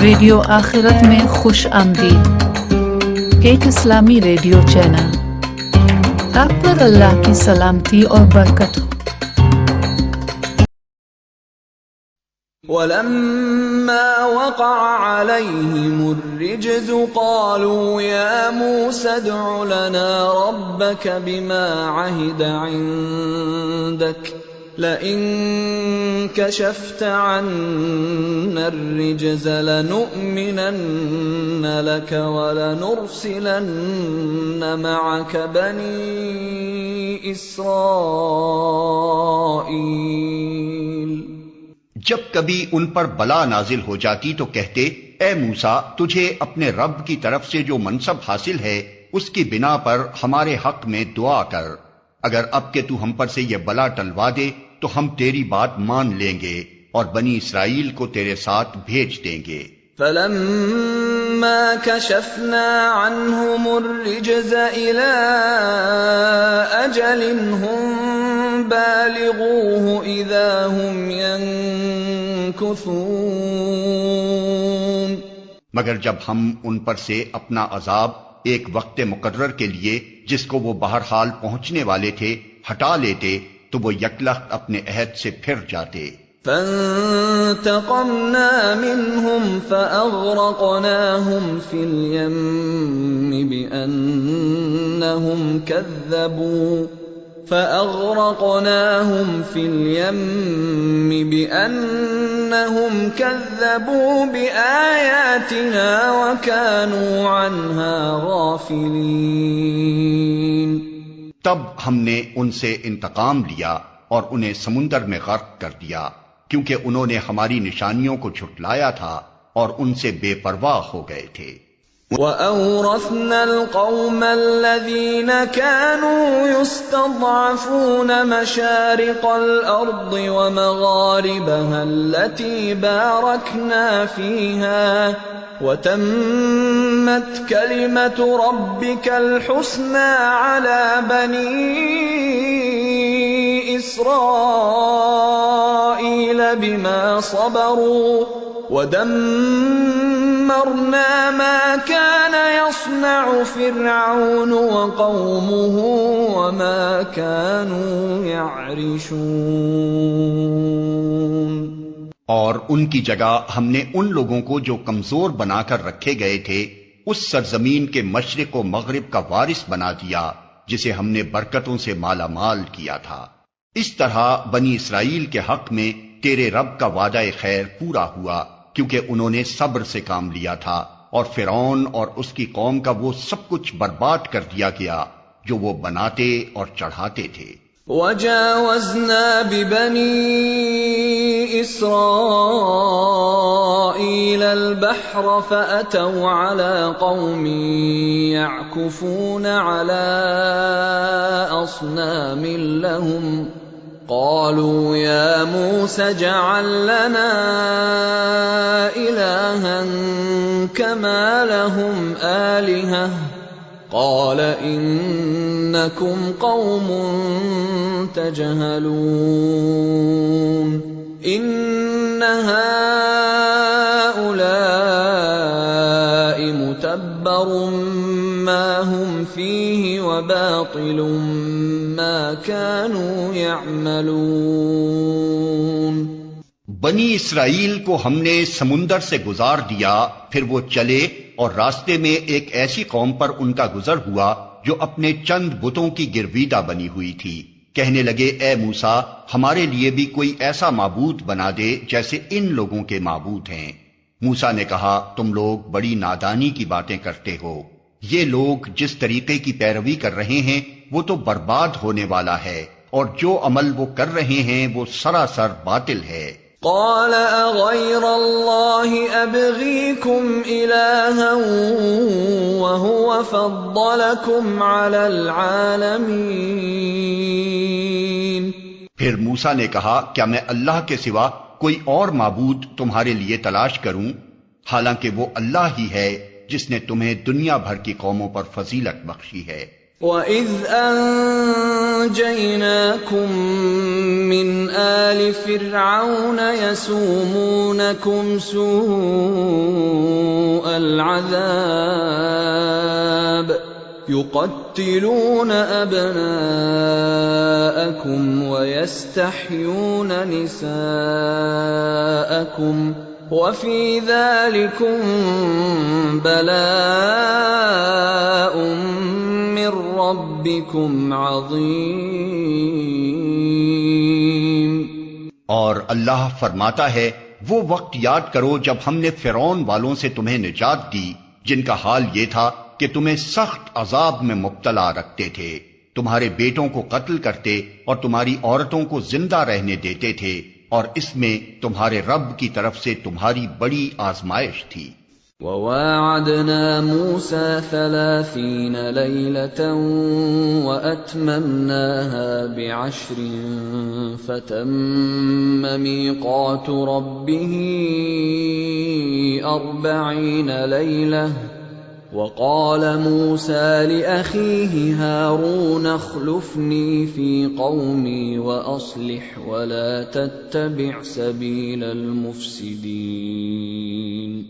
Radio آخرت میں خوش آمدید، ایک اسلامی ریڈیو چینل۔ آپ پر اللہ کی سلامتی اور برکت ہو۔ وَلَمَّا وَقَعَ عَلَيْهِمُ الرِّجْزُ قَالُوا يَا مُوسَى ادْعُ لَنَا رَبَّكَ بِمَا عَهِدَ عِندَكَ لَئِن كَشَفْتَ عَنَّا الرِّجْزَ لَنُؤْمِنَنَّ لَكَ وَلَنُرْسِلَنَّ مَعَكَ بَنِي إِسْرَائِيلَ۔ جب کبھی ان پر بلا نازل ہو جاتی تو کہتے، اے موسیٰ، تجھے اپنے رب کی طرف سے جو منصب حاصل ہے اس کی بنا پر ہمارے حق میں دعا کر۔ اگر اب کہ تو ہم پر سے یہ بلا ٹلوا دے تو ہم تیری بات مان لیں گے اور بنی اسرائیل کو تیرے ساتھ بھیج دیں گے۔ فَلَمَّا كَشَفْنَا عَنْهُمُ الرِّجْزَ إِلَىٰ أَجَلٍ هُمْ بَالِغُوهُ إِذَا هُمْ يَنكُثُونَ۔ مگر جب ہم ان پر سے اپنا عذاب ایک وقت مقرر کے لیے جس کو وہ بہرحال پہنچنے والے تھے ہٹا لیتے تو وہ یکلخت اپنے عہد سے پھر جاتے۔ فَانْتَقَمْنَا مِنْهُمْ فَأَغْرَقْنَاهُمْ فِي الْيَمِّ بِأَنَّهُمْ كَذَّبُوا بِآيَاتِنَا وَكَانُوا عَنْهَا غَافِلِينَ۔ تب ہم نے ان سے انتقام لیا اور انہیں سمندر میں غرق کر دیا، کیونکہ انہوں نے ہماری نشانیوں کو جھٹلایا تھا اور ان سے بے پرواہ ہو گئے تھے۔ وَأَوْرَثْنَا الْقَوْمَ الَّذِينَ كَانُوا يُسْتَضْعَفُونَ مَشَارِقَ الْأَرْضِ وَمَغَارِبَهَا الَّتِي بَارَكْنَا فِيهَا وَتَمَّتْ كَلِمَةُ رَبِّكَ الْحُسْنَى عَلَى بَنِي إِسْرَائِيلَ بِمَا صَبَرُوا وَدَمَّرْنَا مَا كَانَ يَصْنَعُ فِرْعَوْنُ وَقَوْمُهُ وَمَا كَانُوا يَعْرِشُونَ۔ اور ان کی جگہ ہم نے ان لوگوں کو جو کمزور بنا کر رکھے گئے تھے اس سرزمین کے مشرق و مغرب کا وارث بنا دیا جسے ہم نے برکتوں سے مالا مال کیا تھا۔ اس طرح بنی اسرائیل کے حق میں تیرے رب کا وعدہ خیر پورا ہوا، کیونکہ انہوں نے صبر سے کام لیا تھا، اور فرعون اور اس کی قوم کا وہ سب کچھ برباد کر دیا گیا جو وہ بناتے اور چڑھاتے تھے۔ وَجَاوَزْنَا بِبَنِي إِسْرَائِيلَ الْبَحْرَ فَأَتَوْا عَلَى قَوْمٍ يَعْكُفُونَ عَلَى أَصْنَامٍ لَهُمْ قَالُوا يَا مُوسَى اجْعَل لَّنَا إِلَٰهًا كَمَا لَهُمْ آلِهَةٌ قَالَ إِنَّكُمْ قَوْمٌ تَجْهَلُونَ إِنَّ هَٰؤُلَاءِ مُتَبَّرٌ مَّا هُمْ فِيهِ وَبَاطِلٌ مَّا كَانُوا يَعْمَلُونَ۔ بنی اسرائیل کو ہم نے سمندر سے گزار دیا، پھر وہ چلے اور راستے میں ایک ایسی قوم پر ان کا گزر ہوا جو اپنے چند بتوں کی گرویدہ بنی ہوئی تھی۔ کہنے لگے، اے موسیٰ، ہمارے لیے بھی کوئی ایسا معبود بنا دے جیسے ان لوگوں کے معبود ہیں۔ موسیٰ نے کہا، تم لوگ بڑی نادانی کی باتیں کرتے ہو، یہ لوگ جس طریقے کی پیروی کر رہے ہیں وہ تو برباد ہونے والا ہے، اور جو عمل وہ کر رہے ہیں وہ سراسر باطل ہے۔ قال اغير الله ابغيكم الها وهو فضلكم على العالمين۔ پھر موسیٰ نے کہا، کیا میں اللہ کے سوا کوئی اور معبود تمہارے لیے تلاش کروں، حالانکہ وہ اللہ ہی ہے جس نے تمہیں دنیا بھر کی قوموں پر فضیلت بخشی ہے۔ وَإِذْ أنجيناكم من آل فرعون يسومونكم سوء العذاب يقتلون أبناءكم ويستحيون نساءكم وفي ذلكم بلاء من ربكم عظیم۔ اور اللہ فرماتا ہے وہ وقت یاد کرو جب ہم نے فرعون والوں سے تمہیں نجات دی جن کا حال یہ تھا کہ تمہیں سخت عذاب میں مبتلا رکھتے تھے، تمہارے بیٹوں کو قتل کرتے اور تمہاری عورتوں کو زندہ رہنے دیتے تھے، اور اس میں تمہارے رب کی طرف سے تمہاری بڑی آزمائش تھی۔ وواعدنا موسى 30 ليلة وأتممناها ب10 فتم ميقات ربه 40 ليلة وقال موسى لأخيه هارون اخلفني في قومي وأصلح ولا تتبع سبيل المفسدين۔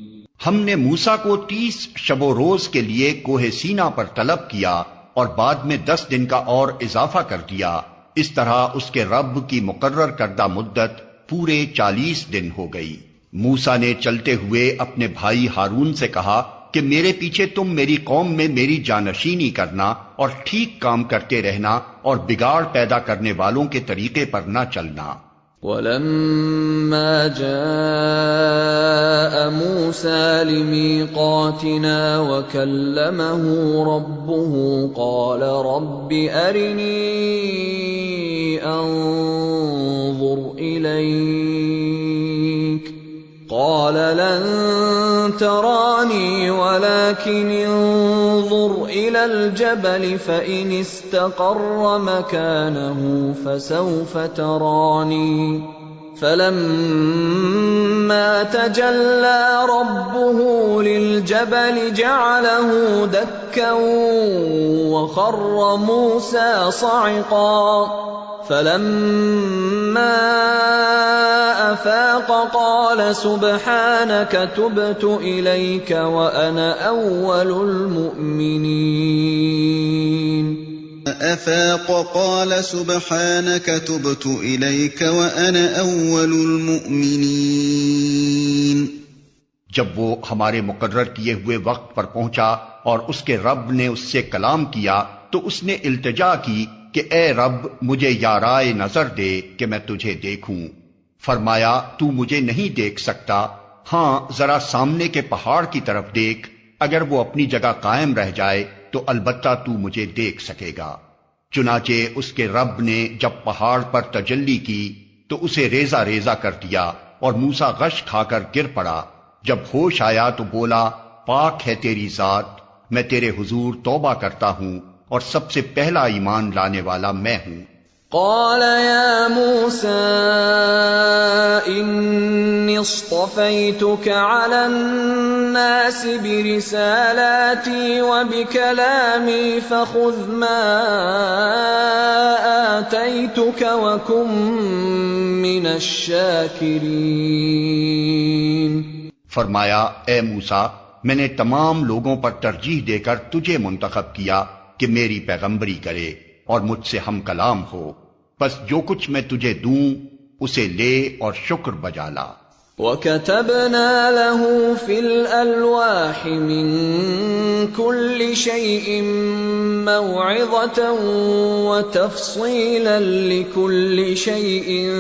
ہم نے موسیٰ کو 30 شب و روز کے لیے کوہ سینا پر طلب کیا اور بعد میں 10 دن کا اور اضافہ کر دیا، اس طرح اس کے رب کی مقرر کردہ مدت پورے 40 دن ہو گئی۔ موسیٰ نے چلتے ہوئے اپنے بھائی ہارون سے کہا کہ میرے پیچھے تم میری قوم میں میری جانشینی کرنا اور ٹھیک کام کرتے رہنا اور بگاڑ پیدا کرنے والوں کے طریقے پر نہ چلنا۔ وَلَمَّا جَاءَ مُوسَى لِمِيقَاتِنَا وَكَلَّمَهُ رَبُّهُ قَالَ رَبِّ أَرِنِي أَنظُرْ إِلَيْكَ قَالَ لَن تَرَانِي وَلَكِنِ انظُرْ إِلَى الْجَبَلِ فَإِنِ اسْتَقَرَّ مَكَانَهُ فَسَوْفَ تَرَانِي فَلَمَّا تَجَلَّى رَبُّهُ لِلْجَبَلِ جَعَلَهُ دَكًّا وَخَرَّ مُوسَى صَعِقًا فَلَمَّا أَفَاقَ قَالَ سُبْحَانَكَ تُبْتُ إِلَيْكَ وَأَنَا أَوَّلُ الْمُؤْمِنِينَ۔ أَفَاقَ قَالَ سُبْحَانَكَ تُبْتُ إِلَيْكَ وَأَنَا أَوَّلُ الْمُؤْمِنِينَ۔ جب وہ ہمارے مقرر کیے ہوئے وقت پر پہنچا اور اس کے رب نے اس سے کلام کیا تو اس نے التجا کی کہ اے رب مجھے یارائے نظر دے کہ میں تجھے دیکھوں۔ فرمایا تو مجھے نہیں دیکھ سکتا، ہاں ذرا سامنے کے پہاڑ کی طرف دیکھ، اگر وہ اپنی جگہ قائم رہ جائے تو البتہ تو مجھے دیکھ سکے گا۔ چنانچہ اس کے رب نے جب پہاڑ پر تجلی کی تو اسے ریزہ ریزہ کر دیا اور موسیٰ غش کھا کر گر پڑا۔ جب ہوش آیا تو بولا پاک ہے تیری ذات، میں تیرے حضور توبہ کرتا ہوں اور سب سے پہلا ایمان لانے والا میں ہوں۔ قال يا موسى إني اصطفيتك على الناس برسالاتي وبكلامي فخذ ما آتيتك وكن من الشاكرين۔ فرمایا اے موسیٰ میں نے تمام لوگوں پر ترجیح دے کر تجھے منتخب کیا کہ میری پیغمبری کرے اور مجھ سے ہم کلام ہو، بس جو کچھ میں تجھے دوں اسے لے اور شکر بجا لا۔ وَكَتَبْنَا لَهُ فِي الْأَلْوَاحِ مِنْ كُلِّ شَيْءٍ مَوْعِظَةً وَتَفْصِيلًا لِكُلِّ شَيْءٍ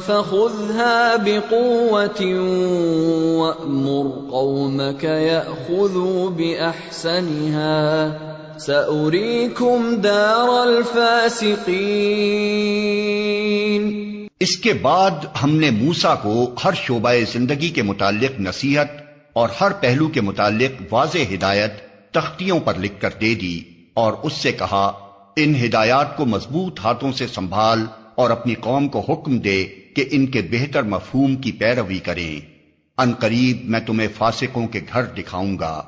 فَخُذْهَا بِقُوَّةٍ وَأْمُرْ قَوْمَكَ يَأْخُذُوا بِأَحْسَنِهَا سَأُرِيكُمْ دَارَ الْفَاسِقِينَ۔ اس کے بعد ہم نے موسیٰ کو ہر شعبہ زندگی کے متعلق نصیحت اور ہر پہلو کے متعلق واضح ہدایت تختیوں پر لکھ کر دے دی اور اس سے کہا ان ہدایات کو مضبوط ہاتھوں سے سنبھال اور اپنی قوم کو حکم دے کہ ان کے بہتر مفہوم کی پیروی کریں، ان قریب میں تمہیں فاسقوں کے گھر دکھاؤں گا۔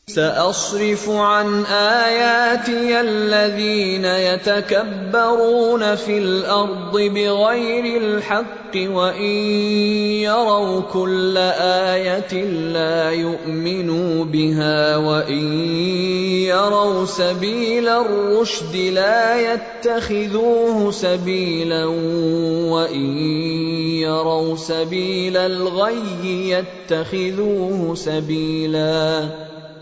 سأصرف عن آياتي الذين يتكبرون في الأرض بغير الحق وإن يروا كل آية لا يؤمنوا بها وإن يروا سبيل الرشد لا يتخذوه سبيلا وإن يروا سبيل الغي يتخذوه سبيلا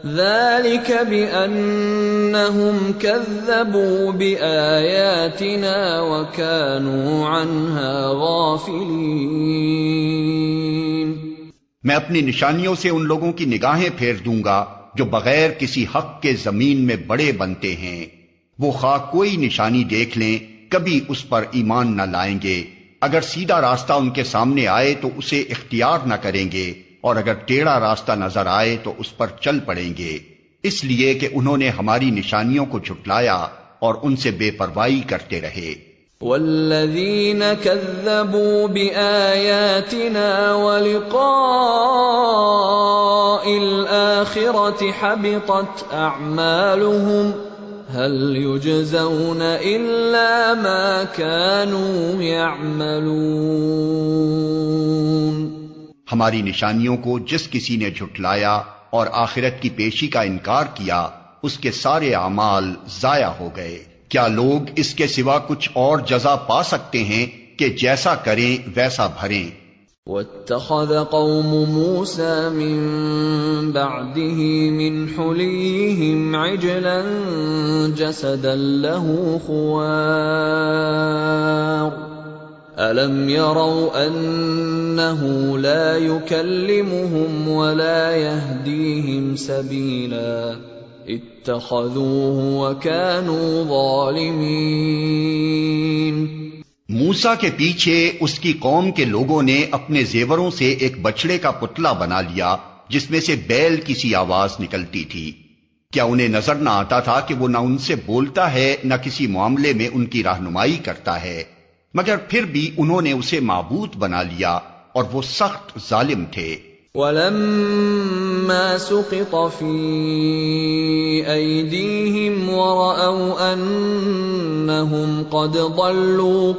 ذلك بأنهم كذبوا بآياتنا وكانوا عنها غافلين۔ میں اپنی نشانیوں سے ان لوگوں کی نگاہیں پھیر دوں گا جو بغیر کسی حق کے زمین میں بڑے بنتے ہیں، وہ خواہ کوئی نشانی دیکھ لیں کبھی اس پر ایمان نہ لائیں گے، اگر سیدھا راستہ ان کے سامنے آئے تو اسے اختیار نہ کریں گے، اور اگر ٹیڑھا راستہ نظر آئے تو اس پر چل پڑیں گے، اس لیے کہ انہوں نے ہماری نشانیوں کو جھٹلایا اور ان سے بے پرواہی کرتے رہے۔ والذین کذبوا بآیاتنا ولقاء الآخرة حبطت اعمالهم هل يجزون الا ما كانوا يعملون۔ ہماری نشانیوں کو جس کسی نے جھٹلایا اور آخرت کی پیشی کا انکار کیا، اس کے سارے اعمال ضائع ہو گئے۔ کیا لوگ اس کے سوا کچھ اور جزا پا سکتے ہیں کہ جیسا کریں ویسا بھریں؟ واتخذ قوم موسى من بعده من حليهم عجلا جسدا له خوار أَلَمْ يَرَوْا أَنَّهُ لَا يُكَلِّمُهُمْ وَلَا يَهْدِيهِمْ سَبِيلًا اتَّخَذُوهُ وَكَانُوا ظَالِمِينَ۔ موسیٰ کے پیچھے اس کی قوم کے لوگوں نے اپنے زیوروں سے ایک بچڑے کا پتلا بنا لیا جس میں سے بیل کی سی آواز نکلتی تھی۔ کیا انہیں نظر نہ آتا تھا کہ وہ نہ ان سے بولتا ہے نہ کسی معاملے میں ان کی رہنمائی کرتا ہے؟ مگر پھر بھی انہوں نے اسے معبود بنا لیا اور وہ سخت ظالم تھے۔ وَلَمَّا سُقِطَ فِي أَيْدِيهِمْ وَرَأَوْا أَنَّهُمْ قَدْ ضَلُّوا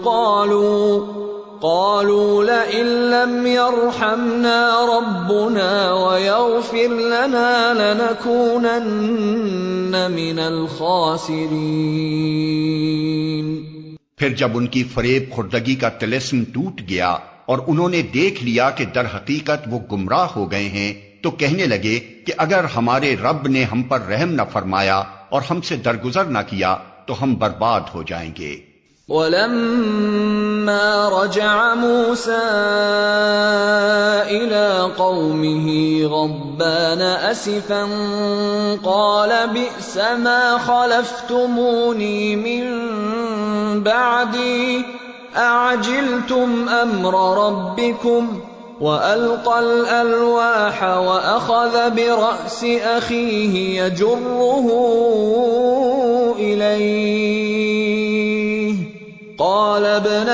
قَالُوا لَئِن لَّمْ يَرْحَمْنَا رَبُّنَا وَيَغْفِرْ لَنَا لَنَكُونَنَّ مِنَ الْخَاسِرِينَ۔ پھر جب ان کی فریب خوردگی کا طلسم ٹوٹ گیا اور انہوں نے دیکھ لیا کہ در حقیقت وہ گمراہ ہو گئے ہیں تو کہنے لگے کہ اگر ہمارے رب نے ہم پر رحم نہ فرمایا اور ہم سے درگزر نہ کیا تو ہم برباد ہو جائیں گے۔ وَلَمَّا رَجَعَ مُوسَىٰ إِلَىٰ قَوْمِهِ غَضْبَانَ أَسِفًا قَالَ بِئْسَ مَا خَلَفْتُمُونِي مِن بَعْدِي أَعَجِلْتُمْ أَمْرَ رَبِّكُمْ وَأَلْقَى الْأَلْوَاحَ وَأَخَذَ بِرَأْسِ أَخِيهِ يَجُرُّهُ إِلَيْهِ قال ابن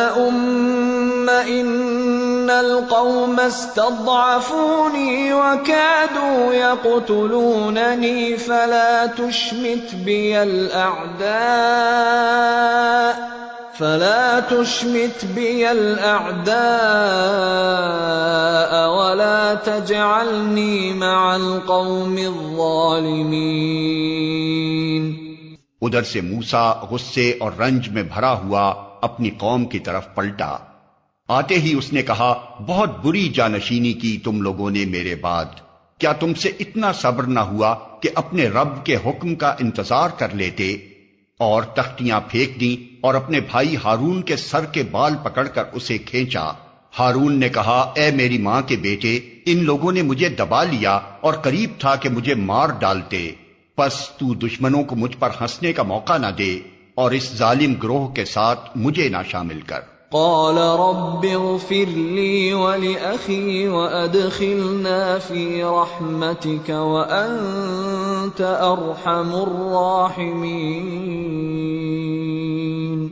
إن القوم استضعفوني وكادوا يقتلونني فلا تشمت بي الأعداء ولا تجعلني مع القوم الظالمين۔ ادھر سے موسیٰ غصے اور رنج میں بھرا ہوا اپنی قوم کی طرف پلٹا۔ آتے ہی اس نے کہا، بہت بری جانشینی کی تم لوگوں نے میرے بعد، کیا تم سے اتنا صبر نہ ہوا کہ اپنے رب کے حکم کا انتظار کر لیتے؟ اور تختیاں پھینک دیں اور اپنے بھائی ہارون کے سر کے بال پکڑ کر اسے کھینچا۔ ہارون نے کہا، اے میری ماں کے بیٹے، ان لوگوں نے مجھے دبا لیا اور قریب تھا کہ مجھے مار ڈالتے، پس تو دشمنوں کو مجھ پر ہنسنے کا موقع نہ دے اور اس ظالم گروہ کے ساتھ مجھے نہ شامل کر۔ قال رب اغفر لي ولأخي وأدخلنا في رحمتك وأنت أرحم الراحمين۔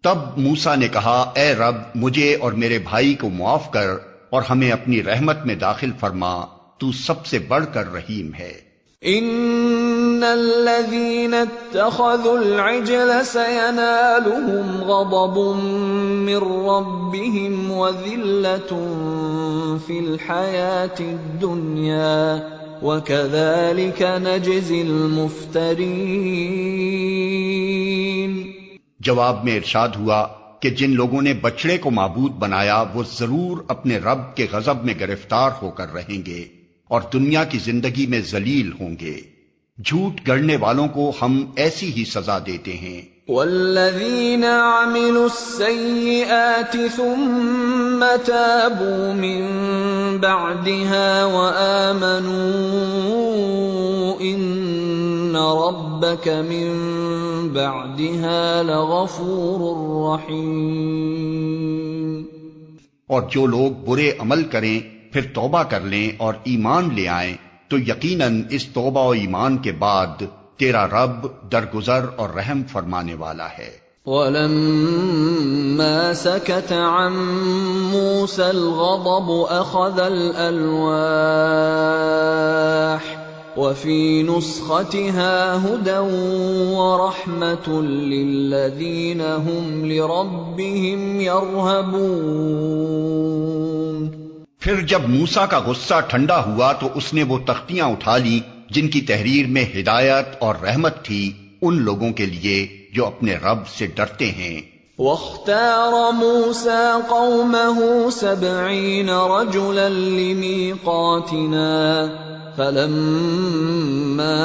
تب موسیٰ نے کہا، اے رب مجھے اور میرے بھائی کو معاف کر اور ہمیں اپنی رحمت میں داخل فرما، تو سب سے بڑھ کر رحیم ہے۔ ان الذين اتخذوا العجل سينالهم غضب من ربهم وذلة في الحياة الدنيا وكذلك نجزي المفترين۔ جواب میں ارشاد ہوا کہ جن لوگوں نے بچڑے کو معبود بنایا وہ ضرور اپنے رب کے غضب میں گرفتار ہو کر رہیں گے اور دنیا کی زندگی میں ذلیل ہوں گے۔ جھوٹ گڑنے والوں کو ہم ایسی ہی سزا دیتے ہیں۔ والذین عملوا السیئات ثم تابوا من بعدها وآمنوا ان ربک من بعدها لغفور رحیم۔ اور جو لوگ برے عمل کریں پھر توبہ کر لیں اور ایمان لے آئیں تو یقیناً اس توبہ و ایمان کے بعد تیرا رب درگزر اور رحم فرمانے والا ہے۔ وَلَمَّا سَكَتَ عَن مُوسَى الْغَضَبُ أَخَذَ الْأَلْوَاحَ وَفِي نُسْخَتِهَا هُدًى وَرَحْمَةٌ لِّلَّذِينَ هُمْ لِرَبِّهِمْ يَرْهَبُونَ۔ پھر جب موسیٰ کا غصہ ٹھنڈا ہوا تو اس نے وہ تختیاں اٹھا لی جن کی تحریر میں ہدایت اور رحمت تھی ان لوگوں کے لیے جو اپنے رب سے ڈرتے ہیں۔ واختار موسى قومه 70 رجلا لميقاتنا فلما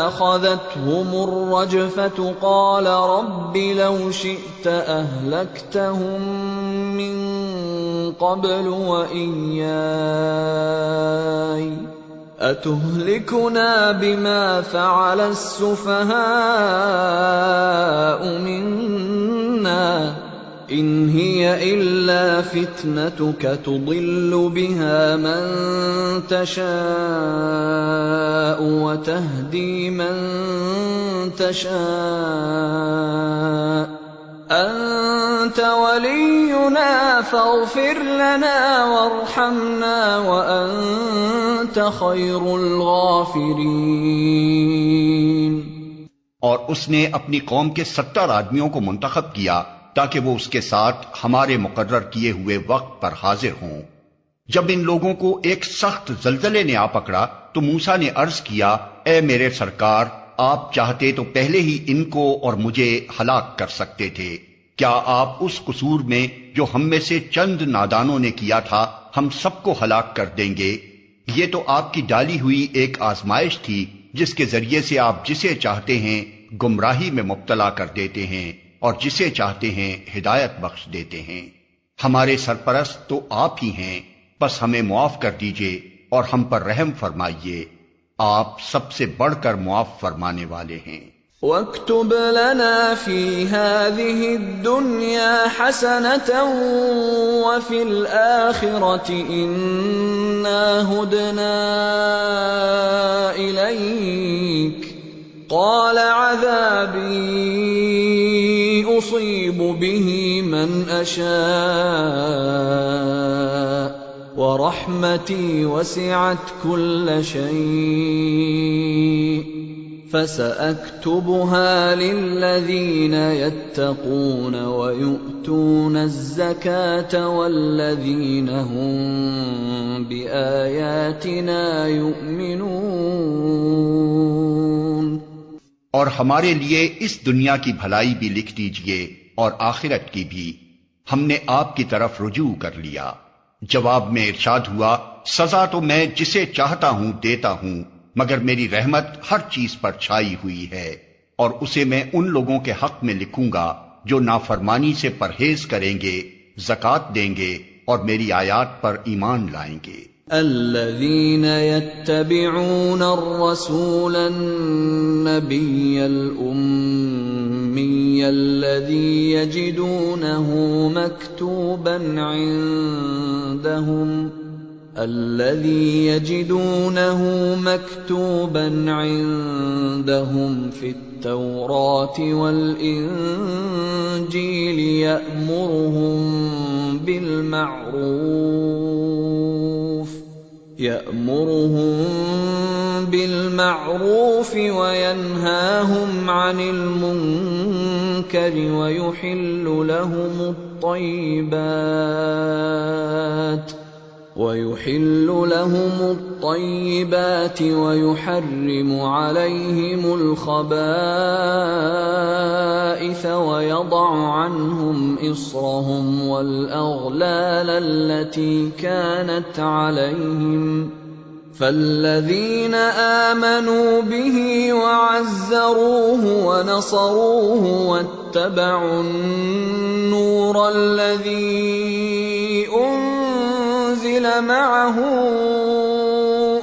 أخذتهم الرجفة قال رب لو شئت أهلكتهم من قبل وإياي أتهلكنا بما فعل السفهاء منا إن هي إلا فتنتك تضل بها من تشاء وتهدي من تشاء أنت ولينا فاغفر لنا وارحمنا وأنت خير الغافرين۔ اور اس نے اپنی قوم کے 70 آدمیوں کو منتخب کیا تاکہ وہ اس کے ساتھ ہمارے مقرر کیے ہوئے وقت پر حاضر ہوں۔ جب ان لوگوں کو ایک سخت زلزلے نے آ پکڑا تو موسیٰ نے عرض کیا اے میرے سرکار آپ چاہتے تو پہلے ہی ان کو اور مجھے ہلاک کر سکتے تھے۔ کیا آپ اس قصور میں جو ہم میں سے چند نادانوں نے کیا تھا ہم سب کو ہلاک کر دیں گے؟ یہ تو آپ کی ڈالی ہوئی ایک آزمائش تھی جس کے ذریعے سے آپ جسے چاہتے ہیں گمراہی میں مبتلا کر دیتے ہیں اور جسے چاہتے ہیں ہدایت بخش دیتے ہیں۔ ہمارے سرپرست تو آپ ہی ہیں، بس ہمیں معاف کر دیجئے اور ہم پر رحم فرمائیے، آپ سب سے بڑھ کر معاف فرمانے والے ہیں۔ وَاكْتُبْ لَنَا فِي هَذِهِ الدُّنْيَا حَسَنَةً وَفِي الْآخِرَةِ إِنَّا هُدْنَا إِلَيْكَ قَالَ عَذَابِي أُصِيبُ بِهِ مَنْ أَشَاءُ وَرَحْمَتِي وَسِعَتْ كُلَّ شَيْءٍ فَسَأَكْتُبُهَا لِلَّذِينَ يَتَّقُونَ وَيُؤْتُونَ الزَّكَاةَ وَالَّذِينَ هُمْ بِآيَاتِنَا يُؤْمِنُونَ۔ اور ہمارے لیے اس دنیا کی بھلائی بھی لکھ دیجئے اور آخرت کی بھی، ہم نے آپ کی طرف رجوع کر لیا۔ جواب میں ارشاد ہوا سزا تو میں جسے چاہتا ہوں دیتا ہوں، مگر میری رحمت ہر چیز پر چھائی ہوئی ہے، اور اسے میں ان لوگوں کے حق میں لکھوں گا جو نافرمانی سے پرہیز کریں گے، زکوٰۃ دیں گے اور میری آیات پر ایمان لائیں گے۔ الذين يتبعون الرسول النبي الأمي الذي يجدونه مكتوبا عندهم في التوراة والإنجيل يأمرهم بالمعروف وينهاهم عن المنكر ويحل لهم الطيبات ويحرم عليهم الخبائث ويضع عنهم إصرهم والأغلال التي كانت عليهم فالذين آمنوا به وعزروه ونصروه واتبعوا النور الذي أنزل معه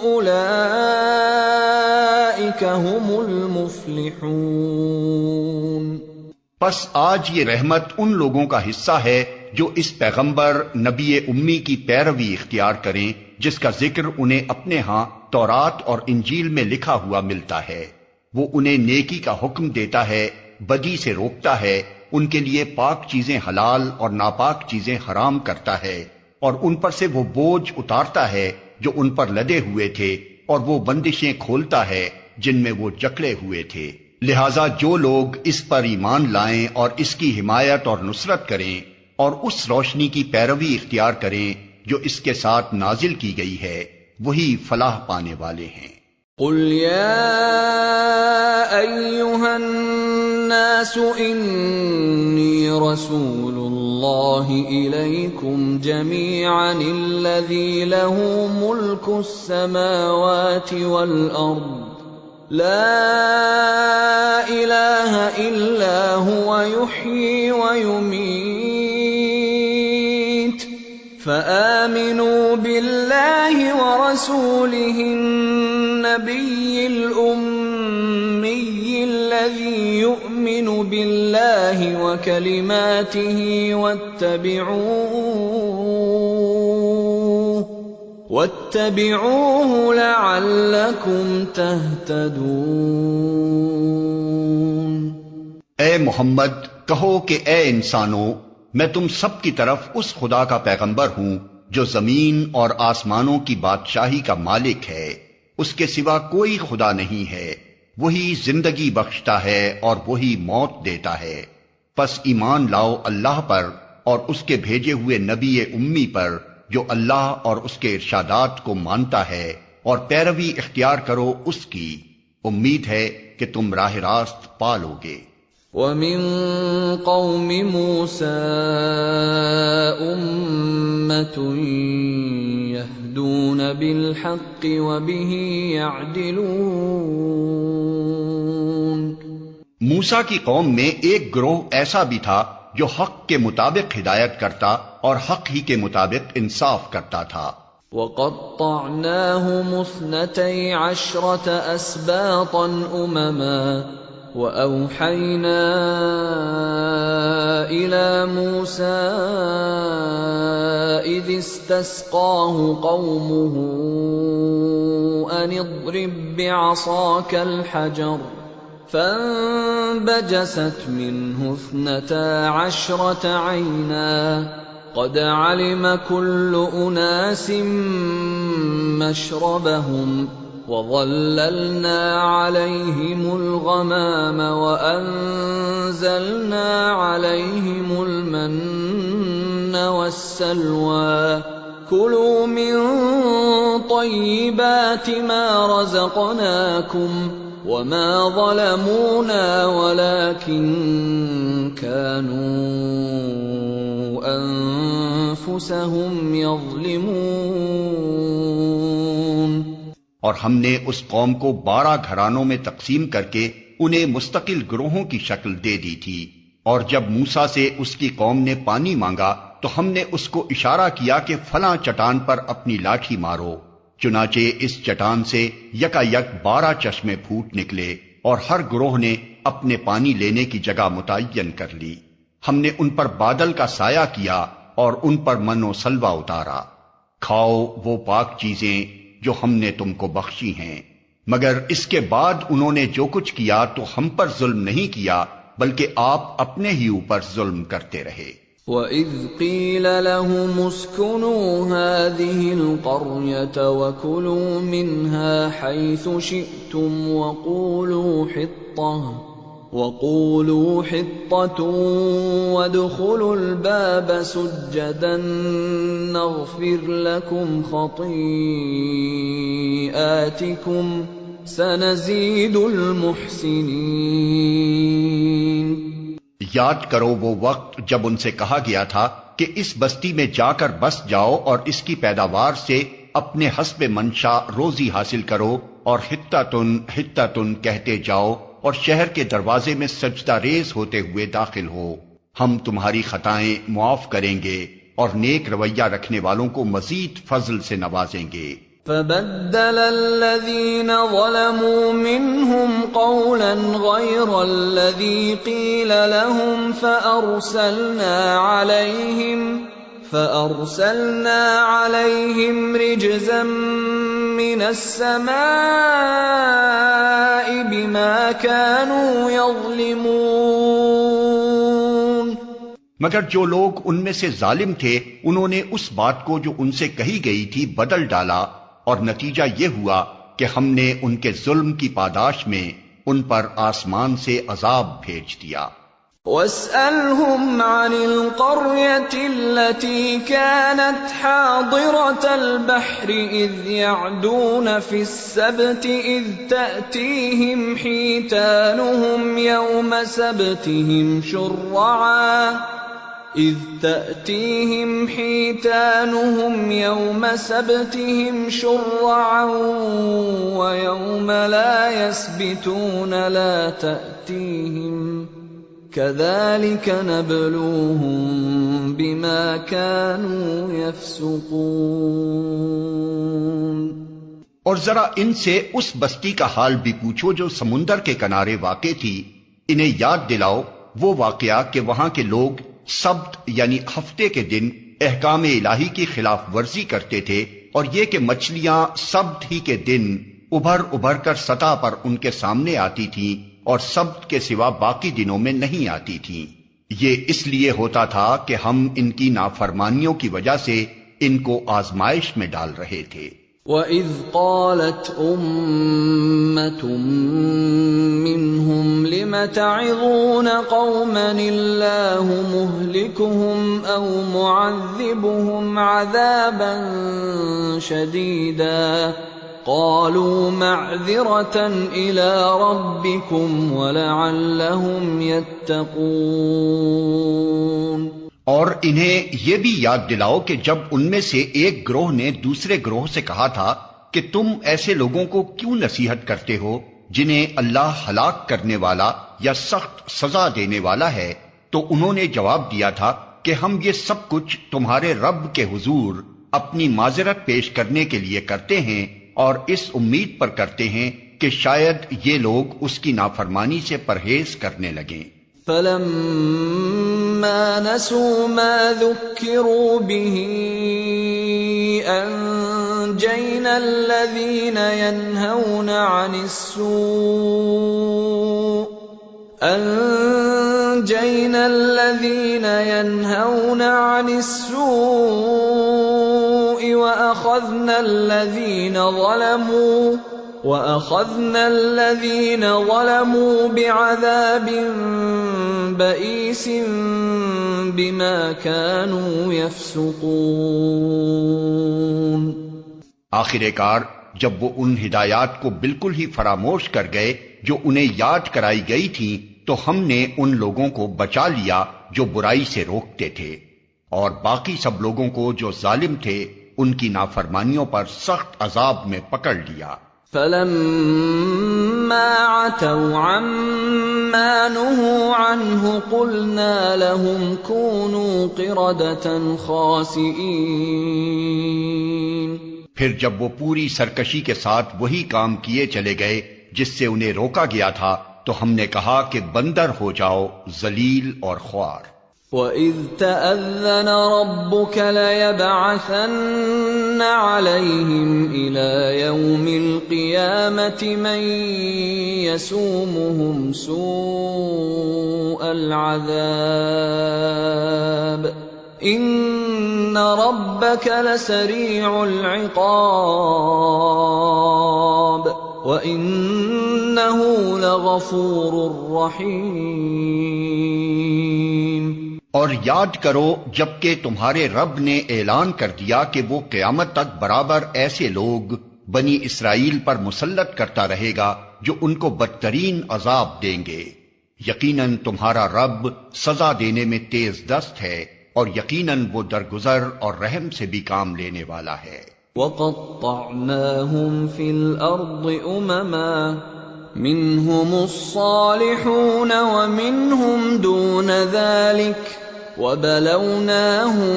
أولئك هم المفلحون۔ پس آج یہ رحمت ان لوگوں کا حصہ ہے جو اس پیغمبر نبی امی کی پیروی اختیار کریں جس کا ذکر انہیں اپنے ہاں تورات اور انجیل میں لکھا ہوا ملتا ہے۔ وہ انہیں نیکی کا حکم دیتا ہے، بدی سے روکتا ہے، ان کے لیے پاک چیزیں حلال اور ناپاک چیزیں حرام کرتا ہے، اور ان پر سے وہ بوجھ اتارتا ہے جو ان پر لدے ہوئے تھے، اور وہ بندشیں کھولتا ہے جن میں وہ جکڑے ہوئے تھے۔ لہذا جو لوگ اس پر ایمان لائیں اور اس کی حمایت اور نصرت کریں اور اس روشنی کی پیروی اختیار کریں جو اس کے ساتھ نازل کی گئی ہے، وہی فلاح پانے والے ہیں۔ قل يا أيها الناس إني رسول الله إليكم جميعا الذي له ملك السماوات والأرض لا إله إلا هو يحيي ويميت فآمنوا بالله ورسوله النبي الأمي الذي يؤمن بالله وكلماته واتبعوه لعلكم تهتدون۔ اے محمد کہو کہ اے انسانوں، میں تم سب کی طرف اس خدا کا پیغمبر ہوں جو زمین اور آسمانوں کی بادشاہی کا مالک ہے، اس کے سوا کوئی خدا نہیں ہے، وہی زندگی بخشتا ہے اور وہی موت دیتا ہے۔ پس ایمان لاؤ اللہ پر اور اس کے بھیجے ہوئے نبی امی پر جو اللہ اور اس کے ارشادات کو مانتا ہے، اور پیروی اختیار کرو اس کی، امید ہے کہ تم راہ راست پالو گے۔ وَمِن قَوْمِ مُوسَىٰ أُمَّةٌ يَهْدُونَ بِالْحَقِّ وَبِهِ يَعْدِلُونَ۔ موسیٰ کی قوم میں ایک گروہ ایسا بھی تھا جو حق کے مطابق ہدایت کرتا اور حق ہی کے مطابق انصاف کرتا تھا۔ وَقَطَّعْنَاهُمُ 12 أَسْبَاطًا أُمَمًا وَأَوْحَيْنَا إِلَى مُوسَىٰ إِذِ اسْتَسْقَاهُ قَوْمُهُ أَنِ اضْرِب بِّعَصَاكَ الْحَجَرَ فَانبَجَسَتْ مِنْهُ 12 عَيْنًا قَدْ عَلِمَ كُلُّ أُنَاسٍ مَّشْرَبَهُمْ وَظَلَّلْنَا عَلَيْهِمُ الْغَمَامَ وَأَنزَلْنَا عَلَيْهِمُ الْمَنَّ وَالسَّلْوَىٰ كُلُوا مِن طَيِّبَاتِ مَا رَزَقْنَاكُمْ وَمَا ظَلَمُونَا وَلَٰكِن كَانُوا أَنفُسَهُمْ يَظْلِمُونَ۔ اور ہم نے اس قوم کو 12 گھرانوں میں تقسیم کر کے انہیں مستقل گروہوں کی شکل دے دی تھی، اور جب موسیٰ سے اس کی قوم نے پانی مانگا تو ہم نے اس کو اشارہ کیا کہ فلاں چٹان پر اپنی لاٹھی مارو، چنانچہ اس چٹان سے یکا یک 12 چشمے پھوٹ نکلے، اور ہر گروہ نے اپنے پانی لینے کی جگہ متعین کر لی۔ ہم نے ان پر بادل کا سایہ کیا اور ان پر من و سلوہ اتارا۔ کھاؤ وہ پاک چیزیں جو ہم نے تم کو بخشی ہیں، مگر اس کے بعد انہوں نے جو کچھ کیا تو ہم پر ظلم نہیں کیا بلکہ آپ اپنے ہی اوپر ظلم کرتے رہے۔ وَإِذْ قِيلَ لَهُمُ اسْكُنُوا هَٰذِهِ الْقَرْيَةَ وَكُلُوا مِنْهَا حَيْثُ شِئْتُمْ وَقُولُوا حِطَّةٌ وَادْخُلُوا الْبَابَ سُجَّدًا نَّغْفِرْ لَكُمْ خَطِيئَاتِكُمْ سَنَزِيدُ الْمُحْسِنِينَ۔ یاد کرو وہ وقت جب ان سے کہا گیا تھا کہ اس بستی میں جا کر بس جاؤ اور اس کی پیداوار سے اپنے حسب منشا روزی حاصل کرو، اور حتتن کہتے جاؤ اور شہر کے دروازے میں سجدہ ریز ہوتے ہوئے داخل ہو، ہم تمہاری خطائیں معاف کریں گے اور نیک رویہ رکھنے والوں کو مزید فضل سے نوازیں گے۔ فَبَدَّلَ الَّذِينَ ظَلَمُوا مِنْهُمْ قَوْلًا غَيْرَ الَّذِي قِيلَ لَهُمْ فَأَرْسَلْنَا عَلَيْهِمْ رِجْزًا مِّنَ السَّمَاءِ بِمَا كَانُوا يَظْلِمُونَ۔ مگر جو لوگ ان میں سے ظالم تھے انہوں نے اس بات کو جو ان سے کہی گئی تھی بدل ڈالا، اور نتیجہ یہ ہوا کہ ہم نے ان کے ظلم کی پاداش میں ان پر آسمان سے عذاب بھیج دیا۔ وَاسْأَلْهُمْ عَنِ الْقَرْيَةِ الَّتِي كَانَتْ حَاضِرَةَ الْبَحْرِ إِذْ يَعْدُونَ فِي السَّبْتِ إِذْ تَأْتِيهِمْ حِيتَانُهُمْ يَوْمَ سَبْتِهِمْ شُرَّعًا وَيَوْمَ لَا يَسْبِتُونَ لَا تَأْتِيهِمْ كَذَلِكَ نَبْلُوهُم بِمَا كَانُوا يَفْسُقُونَ۔ اور ذرا ان سے اس بستی کا حال بھی پوچھو جو سمندر کے کنارے واقع تھی، انہیں یاد دلاؤ وہ واقعہ کہ وہاں کے لوگ سبت یعنی ہفتے کے دن احکام الہی کی خلاف ورزی کرتے تھے، اور یہ کہ مچھلیاں سبت ہی کے دن ابھر کر سطح پر ان کے سامنے آتی تھیں اور سبت کے سوا باقی دنوں میں نہیں آتی تھیں۔ یہ اس لیے ہوتا تھا کہ ہم ان کی نافرمانیوں کی وجہ سے ان کو آزمائش میں ڈال رہے تھے۔ وَإِذْ قَالَتْ أُمَّةٌ مِّنْهُمْ لِمَ تَعِظُونَ قَوْمًا اللَّهُ مُهْلِكُهُمْ أَوْ مُعَذِّبُهُمْ عَذَابًا شَدِيدًا قَالُوا مَعْذِرَةً إِلَىٰ رَبِّكُمْ وَلَعَلَّهُمْ يَتَّقُونَ۔ اور انہیں یہ بھی یاد دلاؤ کہ جب ان میں سے ایک گروہ نے دوسرے گروہ سے کہا تھا کہ تم ایسے لوگوں کو کیوں نصیحت کرتے ہو جنہیں اللہ ہلاک کرنے والا یا سخت سزا دینے والا ہے، تو انہوں نے جواب دیا تھا کہ ہم یہ سب کچھ تمہارے رب کے حضور اپنی معذرت پیش کرنے کے لیے کرتے ہیں، اور اس امید پر کرتے ہیں کہ شاید یہ لوگ اس کی نافرمانی سے پرہیز کرنے لگیں۔ فَلَمَّا نَسُوا مَا ذُكِّرُوا بِهِ أَنجَيْنَا الَّذِينَ يَنْهَوْنَ عَنِ السُّوءِ وَأَخَذْنَا الَّذِينَ ظَلَمُوا بِعَذَابٍ بَئِيسٍ بِمَا كَانُوا يَفْسُقُونَ۔ آخر کار جب وہ ان ہدایات کو بالکل ہی فراموش کر گئے جو انہیں یاد کرائی گئی تھیں، تو ہم نے ان لوگوں کو بچا لیا جو برائی سے روکتے تھے، اور باقی سب لوگوں کو جو ظالم تھے ان کی نافرمانیوں پر سخت عذاب میں پکڑ لیا۔ فَلَمَّا عَتَوْا عَمَّا نُهُوا عَنْهُ قُلْنَا لَهُمْ كُونُوا قِرَدَةً خَاسِئِينَ۔ پھر جب وہ پوری سرکشی کے ساتھ وہی کام کیے چلے گئے جس سے انہیں روکا گیا تھا، تو ہم نے کہا کہ بندر ہو جاؤ، ذلیل اور خوار۔ وَإِذْ تَأَذَّنَ رَبُّكَ لَيَبْعَثَنَّ عَلَيْهِمْ إِلَى يَوْمِ الْقِيَامَةِ مَنْ يَسُومُهُمْ سُوءَ الْعَذَابِ إِنَّ رَبَّكَ لَسَرِيعُ الْعِقَابِ وَإِنَّهُ لَغَفُورٌ رَحِيمٌ۔ اور یاد کرو جبکہ تمہارے رب نے اعلان کر دیا کہ وہ قیامت تک برابر ایسے لوگ بنی اسرائیل پر مسلط کرتا رہے گا جو ان کو بدترین عذاب دیں گے۔ یقیناً تمہارا رب سزا دینے میں تیز دست ہے اور یقیناً وہ درگزر اور رحم سے بھی کام لینے والا ہے۔ وَقَطَّعْنَاهُمْ فِي الْأَرْضِ أُمَمًا مِّنْهُمُ الصَّالِحُونَ وَمِنْهُمْ دُونَ ذَلِكَ وَبَلَوْنَاهُمْ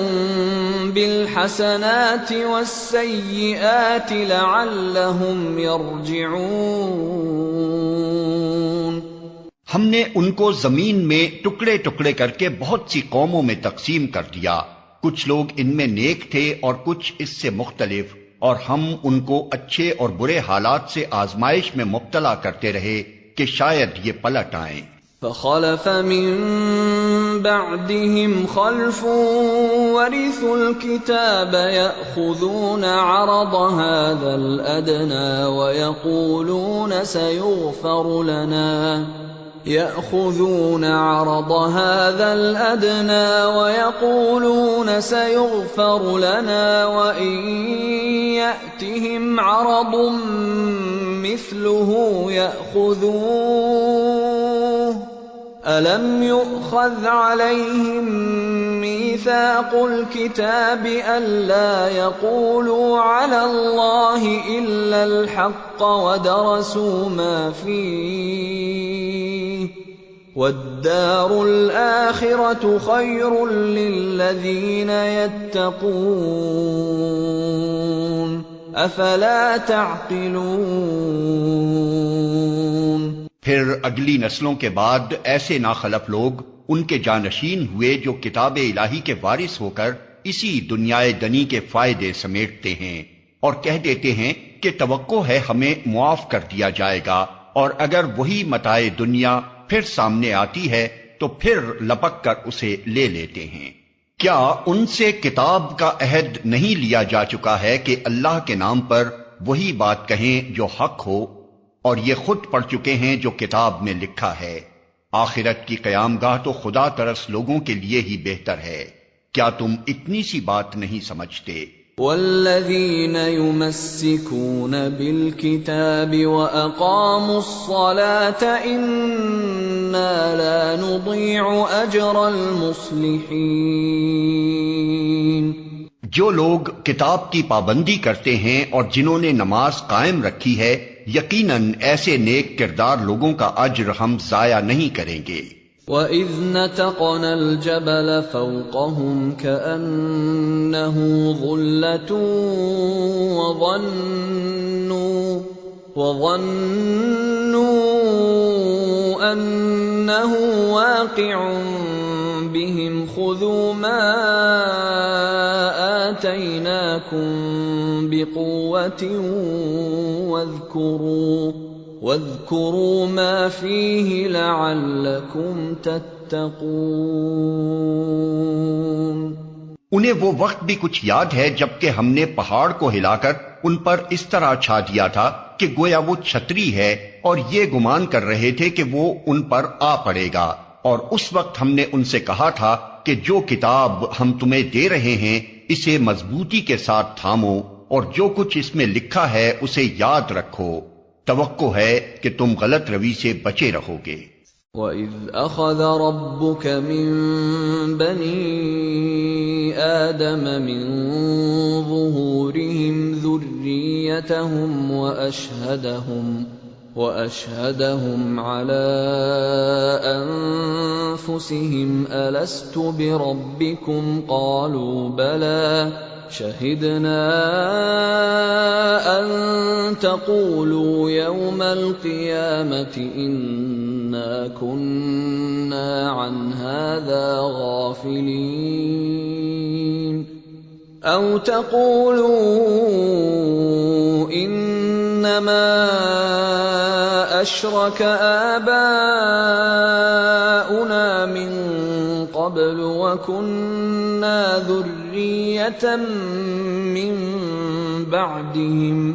بِالْحَسَنَاتِ وَالسَّيِّئَاتِ لَعَلَّهُمْ يَرْجِعُونَ۔ ہم نے ان کو زمین میں ٹکڑے ٹکڑے کر کے بہت سی قوموں میں تقسیم کر دیا، کچھ لوگ ان میں نیک تھے اور کچھ اس سے مختلف، اور ہم ان کو اچھے اور برے حالات سے آزمائش میں مبتلا کرتے رہے کہ شاید یہ پلٹ آئیں۔ فخلف من بعدهم خلف ورثوا الكتاب يأخذون عرض هذا الأدنى ويقولون سيغفر لنا وإن يأتهم عرض مثله يأخذوه ألم يؤخذ عليهم ميثاق الكتاب ألا يقولوا على الله إلا الحق ودرسوا ما فيه والدار الآخرة خير للذين يتقون أفلا تعقلون۔ پھر اگلی نسلوں کے بعد ایسے ناخلف لوگ ان کے جانشین ہوئے جو کتاب الہی کے وارث ہو کر اسی دنیائے دنی کے فائدے سمیٹتے ہیں اور کہہ دیتے ہیں کہ توقع ہے ہمیں معاف کر دیا جائے گا، اور اگر وہی متاع دنیا پھر سامنے آتی ہے تو پھر لپک کر اسے لے لیتے ہیں۔ کیا ان سے کتاب کا عہد نہیں لیا جا چکا ہے کہ اللہ کے نام پر وہی بات کہیں جو حق ہو، اور یہ خود پڑھ چکے ہیں جو کتاب میں لکھا ہے۔ آخرت کی قیام گاہ تو خدا ترس لوگوں کے لیے ہی بہتر ہے، کیا تم اتنی سی بات نہیں سمجھتے؟ والذین یمسکون بالکتاب واقاموا الصلاة انا لا نضیع اجر المصلحین۔ جو لوگ کتاب کی پابندی کرتے ہیں اور جنہوں نے نماز قائم رکھی ہے، یقیناً ایسے نیک کردار لوگوں کا اجر ہم ضائع نہیں کریں گے۔ وَإِذْ نَتَقْنَا الْجَبَلَ فَوْقَهُمْ كَأَنَّهُ ظُلَّةٌ وَظَنُّوا أَنَّهُ واقع بهم خُذُوا مَا آتَيْنَاكُمْ بِقُوَّةٍ وَاذْكُرُوا مَا فِيهِ لَعَلَّكُمْ تَتَّقُونَ۔ انہیں وہ وقت بھی کچھ یاد ہے جبکہ ہم نے پہاڑ کو ہلا کر ان پر اس طرح چھا دیا تھا کہ گویا وہ چھتری ہے، اور یہ گمان کر رہے تھے کہ وہ ان پر آ پڑے گا، اور اس وقت ہم نے ان سے کہا تھا کہ جو کتاب ہم تمہیں دے رہے ہیں اسے مضبوطی کے ساتھ تھامو، اور جو کچھ اس میں لکھا ہے اسے یاد رکھو، توقع ہے کہ تم غلط روی سے بچے رہو گے۔ وَإِذْ أَخَذَ رَبُّكَ مِنْ بَنِي آدَمَ مِنْ ظُهُورِهِمْ ذُرِّيَّتَهُمْ وَأَشْهَدَهُمْ عَلَىٰ أَنفُسِهِمْ أَلَسْتُ بِرَبِّكُمْ قَالُوا بَلَىٰ شَهِدْنَا أَن تَقُولُوا يَوْمَ الْقِيَامَةِ إِنَّا إِنَّا كُنَّا عَنْ هَذَا غَافِلِينَ أَوْ تَقُولُوا إِنَّمَا أَشْرَكَ آبَاؤُنَا مِن قَبْلُ وَكُنَّا ذُرِّيَّةً مِّن بَعْدِهِمْ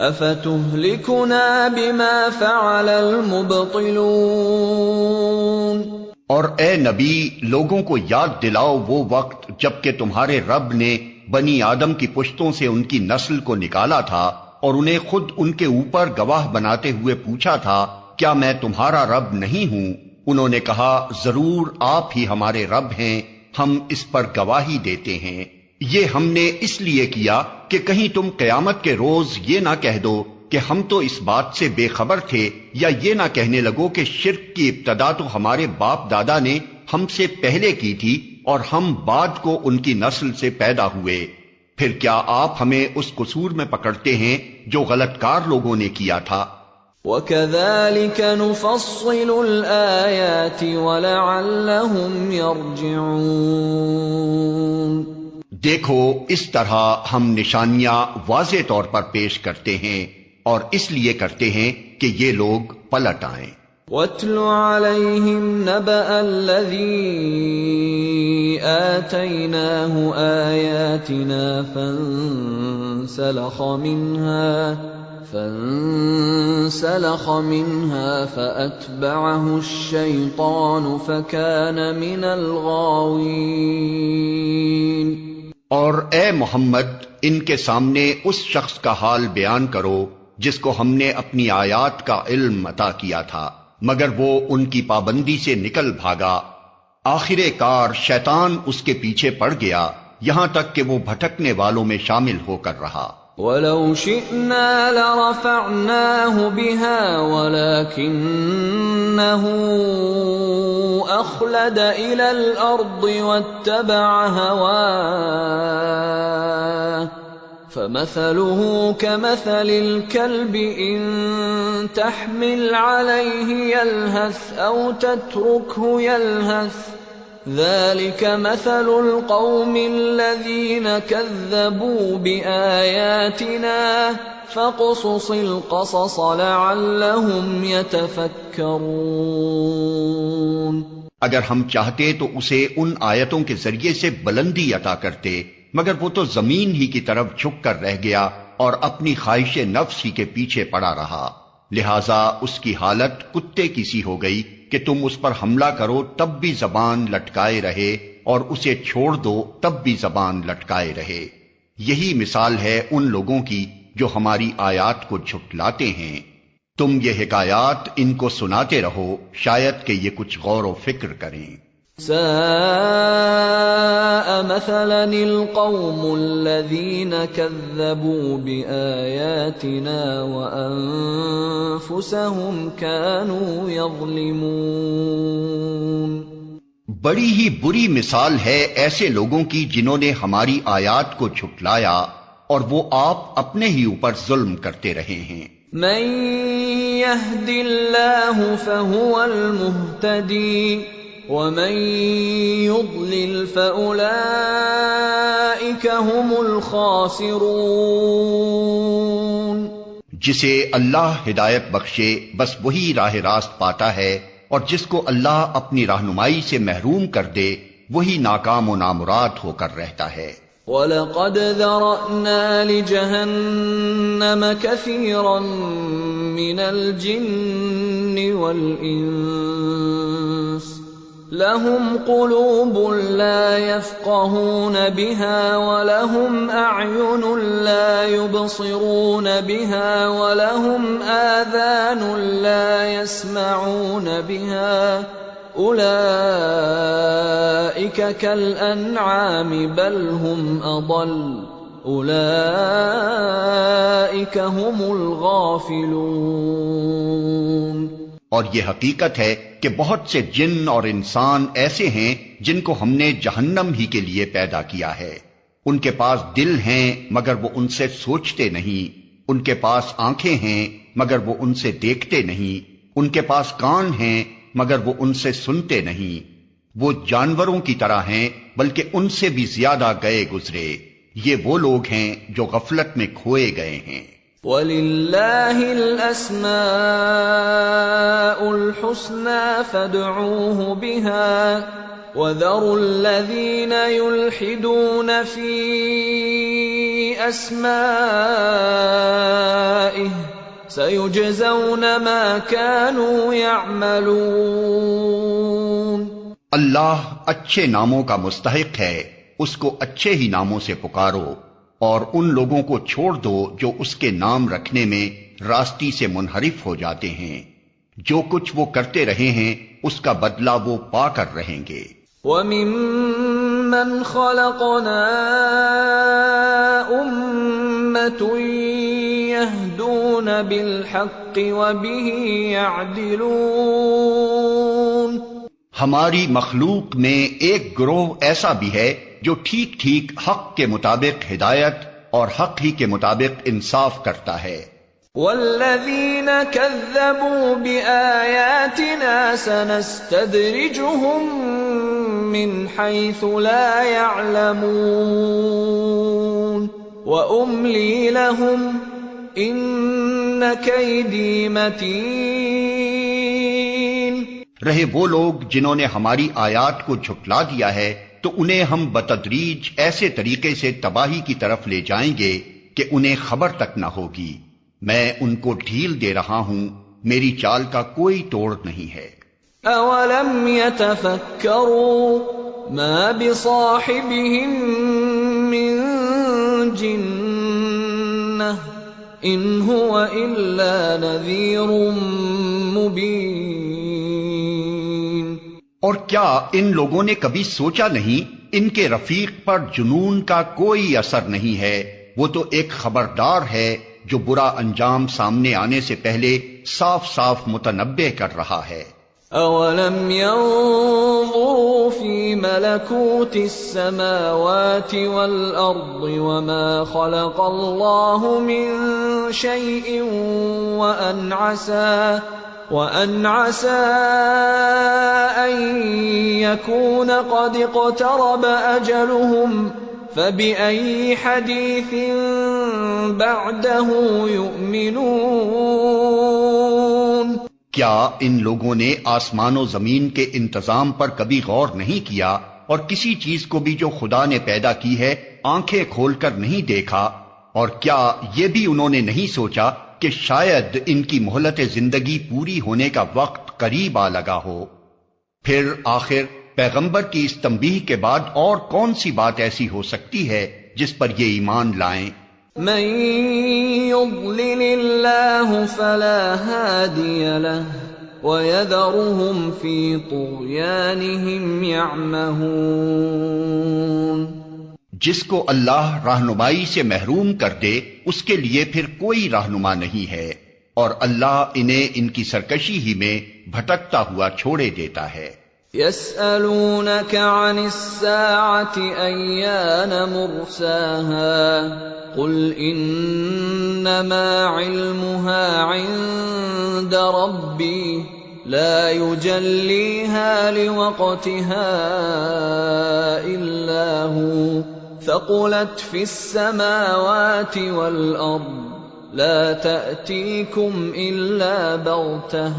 أَفَتُهْلِكُنَا بِمَا فَعَلَ الْمُبْطِلُونَ۔ اور اے نبی، لوگوں کو یاد دلاؤ وہ وقت جب کہ تمہارے رب نے بنی آدم کی پشتوں سے ان کی نسل کو نکالا تھا اور انہیں خود ان کے اوپر گواہ بناتے ہوئے پوچھا تھا کیا میں تمہارا رب نہیں ہوں؟ انہوں نے کہا ضرور آپ ہی ہمارے رب ہیں، ہم اس پر گواہی دیتے ہیں۔ یہ ہم نے اس لیے کیا کہ کہیں تم قیامت کے روز یہ نہ کہہ دو کہ ہم تو اس بات سے بے خبر تھے، یا یہ نہ کہنے لگو کہ شرک کی ابتدا تو ہمارے باپ دادا نے ہم سے پہلے کی تھی اور ہم بعد کو ان کی نسل سے پیدا ہوئے۔ پھر کیا آپ ہمیں اس قصور میں پکڑتے ہیں جو غلط کار لوگوں نے کیا تھا؟ وَكَذَلِكَ نُفَصِّلُ الْآيَاتِ وَلَعَلَّهُمْ يَرْجِعُونَ۔ دیکھو اس طرح ہم نشانیاں واضح طور پر پیش کرتے ہیں اور اس لیے کرتے ہیں کہ یہ لوگ پلٹ آئیں۔ وَاتْلُ عَلَيْهِمْ نَبَأَ الَّذِي آتَيْنَاهُ آيَاتِنَا فَانسَلَخَ مِنْهَا فَأَتْبَعَهُ الشَّيْطَانُ فَكَانَ مِنَ الْغَاوِينَ۔ اور اے محمد، ان کے سامنے اس شخص کا حال بیان کرو جس کو ہم نے اپنی آیات کا علم عطا کیا تھا، مگر وہ ان کی پابندی سے نکل بھاگا، آخر کار شیطان اس کے پیچھے پڑ گیا یہاں تک کہ وہ بھٹکنے والوں میں شامل ہو کر رہا۔ وَلَوْ شِئْنَا لَرَفَعْنَاهُ بِهَا وَلَكِنَّهُ أَخْلَدَ إِلَى الْأَرْضِ وَاتَّبَعَ هَوَاهُ فَمَثَلُهُ كَمَثَلِ الْكَلْبِ إِن تَحْمِلْ عَلَيْهِ يَلْهَثْ أَوْ تَتْرُكْهُ يَلْهَث ذَلِكَ مَثَلُ الْقَوْمِ الَّذِينَ كَذَّبُوا بِآيَاتِنَا فَاقْصُصِ الْقَصَصَ لَعَلَّهُمْ يَتَفَكَّرُونَ۔ اگر ہم چاہتے تو اسے ان آیتوں کے ذریعے سے بلندی عطا کرتے، مگر وہ تو زمین ہی کی طرف جھک کر رہ گیا اور اپنی خواہش نفس ہی کے پیچھے پڑا رہا، لہذا اس کی حالت کتے کی سی ہو گئی کہ تم اس پر حملہ کرو تب بھی زبان لٹکائے رہے اور اسے چھوڑ دو تب بھی زبان لٹکائے رہے۔ یہی مثال ہے ان لوگوں کی جو ہماری آیات کو جھٹلاتے ہیں۔ تم یہ حکایات ان کو سناتے رہو، شاید کہ یہ کچھ غور و فکر کریں۔ ساء مثلا القوم الذين كذبوا بآياتنا وأنفسهم كانوا يظلمون۔ بڑی ہی بری مثال ہے ایسے لوگوں کی جنہوں نے ہماری آیات کو جھٹلایا اور وہ آپ اپنے ہی اوپر ظلم کرتے رہے ہیں۔ من يهد الله فهو المهتدي ومن يضلل فأولئك هم الخاسرون۔ جسے اللہ ہدایت بخشے بس وہی راہ راست پاتا ہے، اور جس کو اللہ اپنی رہنمائی سے محروم کر دے وہی ناکام و نامراد ہو کر رہتا ہے۔ وَلَقَدْ ذَرَأْنَا لِجَهَنَّمَ كَثِيرًا مِنَ الْجِنِّ وَالْإِنسِ لَهُمْ قُلُوبٌ لَا يَفْقَهُونَ بِهَا وَلَهُمْ أَعْيُنٌ لَا يُبْصِرُونَ بِهَا وَلَهُمْ آذَانٌ لَا يَسْمَعُونَ بِهَا أُولَئِكَ كَالْأَنْعَامِ بَلْ هُمْ أَضَلُّ أُولَئِكَ هُمُ الْغَافِلُونَ۔ اور یہ حقیقت ہے کہ بہت سے جن اور انسان ایسے ہیں جن کو ہم نے جہنم ہی کے لیے پیدا کیا ہے۔ ان کے پاس دل ہیں مگر وہ ان سے سوچتے نہیں، ان کے پاس آنکھیں ہیں مگر وہ ان سے دیکھتے نہیں، ان کے پاس کان ہیں مگر وہ ان سے سنتے نہیں، وہ جانوروں کی طرح ہیں بلکہ ان سے بھی زیادہ گئے گزرے، یہ وہ لوگ ہیں جو غفلت میں کھوئے گئے ہیں۔ وَلِلَّهِ الْأَسْمَاءُ الْحُسْنَى فَادْعُوهُ بِهَا وَذَرُوا الَّذِينَ يُلْحِدُونَ فِي أَسْمَائِهِ سَيُجْزَوْنَ مَا كَانُوا يَعْمَلُونَ۔ اللہ اچھے ناموں کا مستحق ہے، اس کو اچھے ہی ناموں سے پکارو، اور ان لوگوں کو چھوڑ دو جو اس کے نام رکھنے میں راستی سے منحرف ہو جاتے ہیں، جو کچھ وہ کرتے رہے ہیں اس کا بدلہ وہ پا کر رہیں گے۔ وَمِمَّنْ خَلَقْنَا أُمَّةٌ يَهْدُونَ بِالْحَقِّ وَبِهِ يَعْدِلُونَ۔ ہماری مخلوق میں ایک گروہ ایسا بھی ہے جو ٹھیک ٹھیک حق کے مطابق ہدایت اور حق ہی کے مطابق انصاف کرتا ہے۔ وَالَّذِينَ كَذَّبُوا بِآيَاتِنَا سَنَسْتَدْرِجُهُم مِّنْ حَيْثُ لَا يَعْلَمُونَ وَأُمْلِي لَهُمْ إِنَّ كَيْدِي مَتِينٌ۔ رہے وہ لوگ جنہوں نے ہماری آیات کو جھٹلا دیا ہے تو انہیں ہم بتدریج ایسے طریقے سے تباہی کی طرف لے جائیں گے کہ انہیں خبر تک نہ ہوگی۔ میں ان کو ڈھیل دے رہا ہوں، میری چال کا کوئی توڑ نہیں ہے۔ اولم يتفکروا ما بصاحبهم من جنہ ان هو الا نذیر مبین۔ اور کیا ان لوگوں نے کبھی سوچا نہیں ان کے رفیق پر جنون کا کوئی اثر نہیں ہے، وہ تو ایک خبردار ہے جو برا انجام سامنے آنے سے پہلے صاف صاف متنبہ کر رہا ہے۔ اولم ينظروا في ملكوت السماوات والارض وما خلق الله من شيء وأن عسى أن يكون قد اقترب أجلهم فبأي حديث بعده يؤمنون۔ کیا ان لوگوں نے آسمان و زمین کے انتظام پر کبھی غور نہیں کیا اور کسی چیز کو بھی جو خدا نے پیدا کی ہے آنکھیں کھول کر نہیں دیکھا؟ اور کیا یہ بھی انہوں نے نہیں سوچا کہ شاید ان کی مہلت زندگی پوری ہونے کا وقت قریب آ لگا ہو؟ پھر آخر پیغمبر کی اس تنبیہ کے بعد اور کون سی بات ایسی ہو سکتی ہے جس پر یہ ایمان لائیں؟ من يضلل الله فلا هادي له ويذرهم في طغيانهم يعمهون۔ جس کو اللہ رہنمائی سے محروم کر دے اس کے لیے پھر کوئی رہنما نہیں ہے، اور اللہ انہیں ان کی سرکشی ہی میں بھٹکتا ہوا چھوڑے دیتا ہے۔ يسألونك عن الساعة أيان مرساها قل إنما علمها عند ربي لا يجليها لوقتها إلا هو ثقلت في السماوات والأرض لا تأتيكم إلا بغتة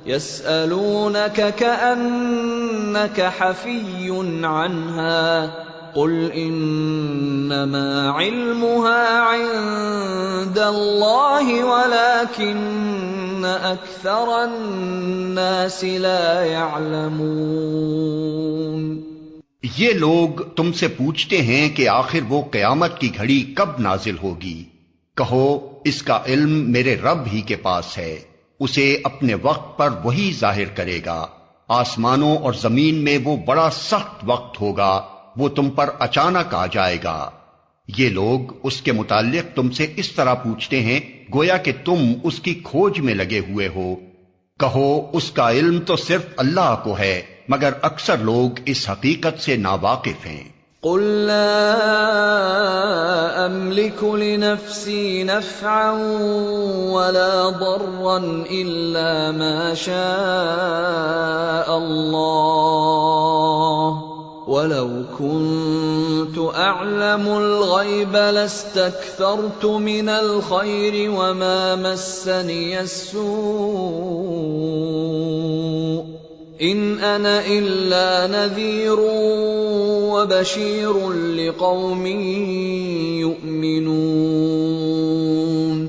يسألونك كأنك حفي عنها قل إنما علمها عند الله ولكن أكثر الناس لا يعلمون۔ یہ لوگ تم سے پوچھتے ہیں کہ آخر وہ قیامت کی گھڑی کب نازل ہوگی؟ کہو اس کا علم میرے رب ہی کے پاس ہے، اسے اپنے وقت پر وہی ظاہر کرے گا۔ آسمانوں اور زمین میں وہ بڑا سخت وقت ہوگا، وہ تم پر اچانک آ جائے گا۔ یہ لوگ اس کے متعلق تم سے اس طرح پوچھتے ہیں گویا کہ تم اس کی کھوج میں لگے ہوئے ہو۔ کہو اس کا علم تو صرف اللہ کو ہے، مگر اکثر لوگ اس حقیقت سے ناواقف ہیں۔ قل لا أملك لنفسي نفعا ولا ضرا إلا ما شاء الله ولو كنت أعلم الغيب لاستكثرت من الخير وما مسني السوء إن أنا إلا نذير وبشير لقوم يؤمنون۔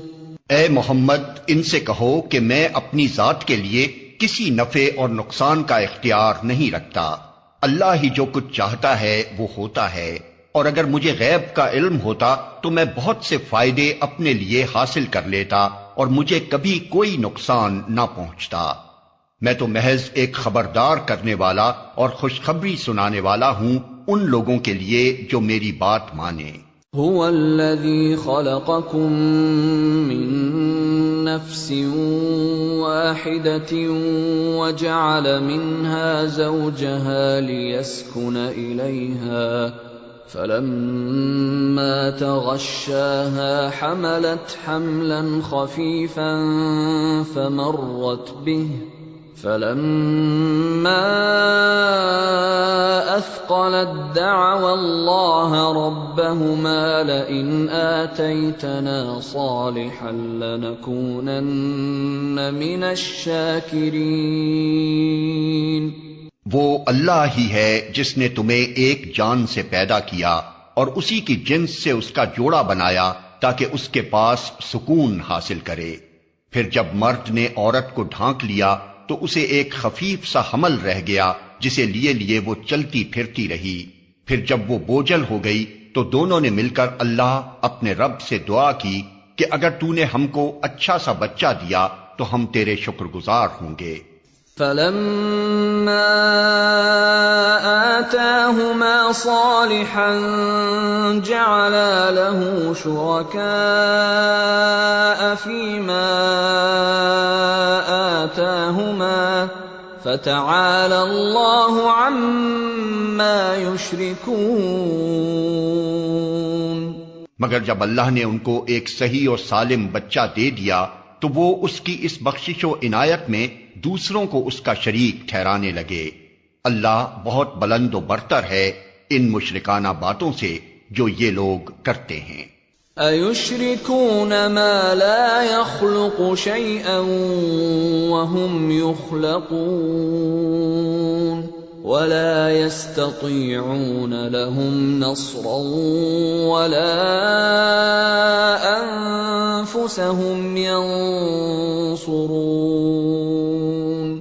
اے محمد ان سے کہو کہ میں اپنی ذات کے لیے کسی نفع اور نقصان کا اختیار نہیں رکھتا، اللہ ہی جو کچھ چاہتا ہے وہ ہوتا ہے، اور اگر مجھے غیب کا علم ہوتا تو میں بہت سے فائدے اپنے لیے حاصل کر لیتا اور مجھے کبھی کوئی نقصان نہ پہنچتا۔ میں تو محض ایک خبردار کرنے والا اور خوشخبری سنانے والا ہوں ان لوگوں کے لیے جو میری بات مانیں۔ هو الذي خلقكم من نفس واحدة وجعل منها زوجها ليسكن إليها فلما تغشاها حملت حملا خفيفا فمرت به فلما أثقلت دعوا الله ربهما لئن آتيتنا صالحا لنكونن من الشاكرين۔ وہ اللہ ہی ہے جس نے تمہیں ایک جان سے پیدا کیا اور اسی کی جنس سے اس کا جوڑا بنایا تاکہ اس کے پاس سکون حاصل کرے، پھر جب مرد نے عورت کو ڈھانک لیا تو اسے ایک خفیف سا حمل رہ گیا جسے لیے لیے وہ چلتی پھرتی رہی، پھر جب وہ بوجھل ہو گئی تو دونوں نے مل کر اللہ اپنے رب سے دعا کی کہ اگر تو نے ہم کو اچھا سا بچہ دیا تو ہم تیرے شکر گزار ہوں گے۔ فلما آتاهما صالحا جعلا له شركاء فيما آتاهما فتعالى الله عما يشركون۔ مگر جب اللہ نے ان کو ایک صحیح اور سالم بچہ دے دیا تو وہ اس کی اس بخشش و عنایت میں دوسروں کو اس کا شریک ٹھہرانے لگے۔ اللہ بہت بلند و برتر ہے ان مشرکانہ باتوں سے جو یہ لوگ کرتے ہیں۔ أَيُشْرِكُونَ مَا لَا يَخْلُقُ شَيْئًا وَهُمْ يُخْلَقُونَ وَلَا يَسْتَطِيعُونَ لَهُمْ نَصْرًا وَلَا أَنفُسَهُمْ يَنصُرُونَ۔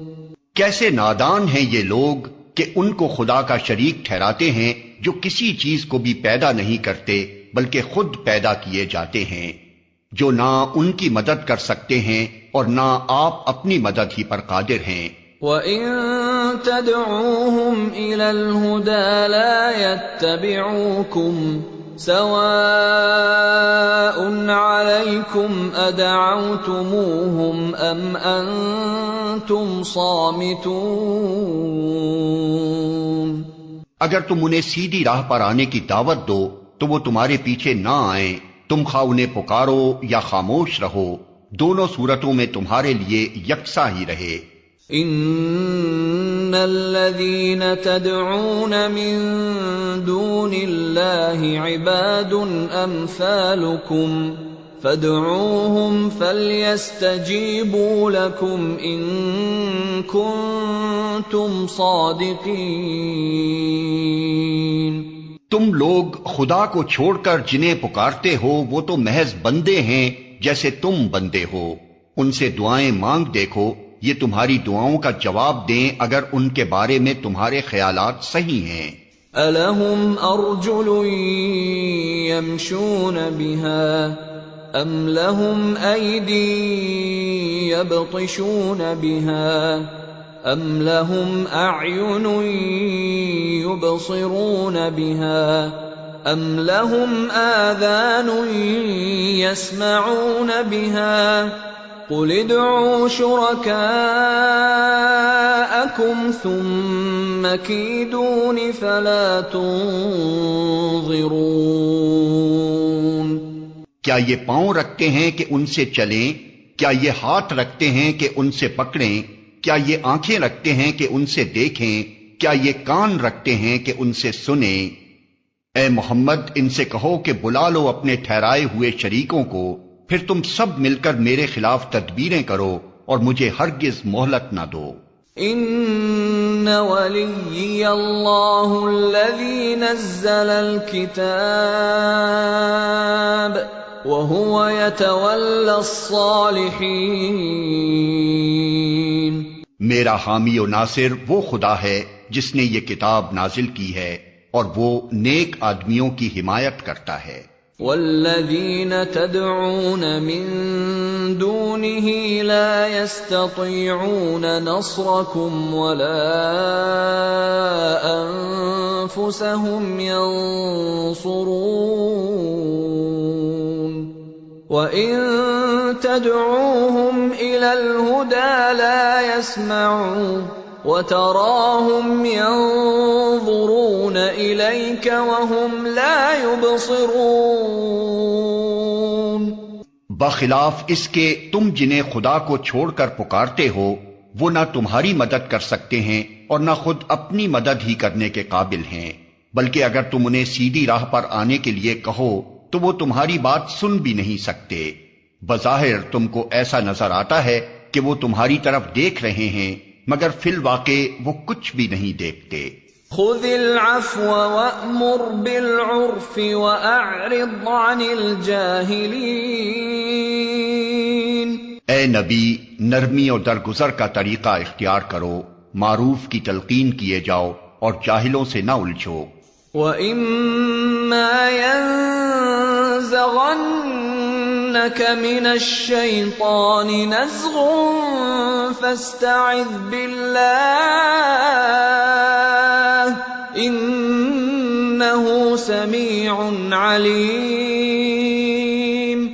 کیسے نادان ہیں یہ لوگ کہ ان کو خدا کا شریک ٹھہراتے ہیں جو کسی چیز کو بھی پیدا نہیں کرتے بلکہ خود پیدا کیے جاتے ہیں، جو نہ ان کی مدد کر سکتے ہیں اور نہ آپ اپنی مدد ہی پر قادر ہیں۔ وَإِن تَدْعُوهُمْ إِلَى الْهُدَى لَا يَتَّبِعُوكُمْ سَوَاءٌ عَلَيْكُمْ أَدَعَوْتُمُوهُمْ أَمْ أَنْتُمْ صَامِتُونَ۔ اگر تم انہیں سیدھی راہ پر آنے کی دعوت دو تو وہ تمہارے پیچھے نہ آئیں، تم خواہ انہیں پکارو یا خاموش رہو، دونوں صورتوں میں تمہارے لیے یکساں ہی رہے۔ ان الذين تدعون من دون الله عباد امثالكم فادعوهم فليستجيبوا لكم ان كنتم صادقين۔ تم لوگ خدا کو چھوڑ کر جنہیں پکارتے ہو وہ تو محض بندے ہیں جیسے تم بندے ہو، ان سے دعائیں مانگ دیکھو، یہ تمہاری دعاؤں کا جواب دیں اگر ان کے بارے میں تمہارے خیالات صحیح ہیں۔ أَلَهُمْ أَرْجُلٌ يَمْشُونَ بِهَا أَمْ لَهُمْ أَيْدِي يَبْطِشُونَ بِهَا أَمْ لَهُمْ أَعْيُنٌ يُبْصِرُونَ بِهَا أَمْ لَهُمْ آذَانٌ يَسْمَعُونَ بِهَا قل ادعوا شركاءكم ثم كيدون فلا تنظرون. کیا یہ پاؤں رکھتے ہیں کہ ان سے چلیں؟ کیا یہ ہاتھ رکھتے ہیں کہ ان سے پکڑیں؟ کیا یہ آنکھیں رکھتے ہیں کہ ان سے دیکھیں؟ کیا یہ کان رکھتے ہیں کہ ان سے سنیں؟ اے محمد ان سے کہو کہ بلا لو اپنے ٹھہرائے ہوئے شریکوں کو، پھر تم سب مل کر میرے خلاف تدبیریں کرو اور مجھے ہرگز مہلت نہ دو. ان ولی اللہ الذی نزل الکتاب وهو يتولى الصالحین. میرا حامی و ناصر وہ خدا ہے جس نے یہ کتاب نازل کی ہے اور وہ نیک آدمیوں کی حمایت کرتا ہے. والذین تدعون من دونه لا يستطيعون نصركم ولا انفسهم ينصرون. وَإِن تَدْعُوهُمْ إِلَى الْهُدَى لَا يَسْمَعُوا وَتَرَاهُمْ يَنظُرُونَ إِلَيْكَ وَهُمْ لَا يُبْصِرُونَ. بخلاف اس کے تم جنہیں خدا کو چھوڑ کر پکارتے ہو وہ نہ تمہاری مدد کر سکتے ہیں اور نہ خود اپنی مدد ہی کرنے کے قابل ہیں، بلکہ اگر تم انہیں سیدھی راہ پر آنے کے لیے کہو تو وہ تمہاری بات سن بھی نہیں سکتے. بظاہر تم کو ایسا نظر آتا ہے کہ وہ تمہاری طرف دیکھ رہے ہیں، مگر فی الواقع وہ کچھ بھی نہیں دیکھتے. خذ العفو وأمر بالعرف وأعرض عن الجاہلین. اے نبی نرمی اور درگزر کا طریقہ اختیار کرو، معروف کی تلقین کیے جاؤ اور جاہلوں سے نہ الجھو. وَإِمَّا يَنزَغَنَّكَ مِنَ الشَّيْطَانِ نَزْغٌ فَاسْتَعِذْ بِاللَّهِ إِنَّهُ سَمِيعٌ عَلِيمٌ.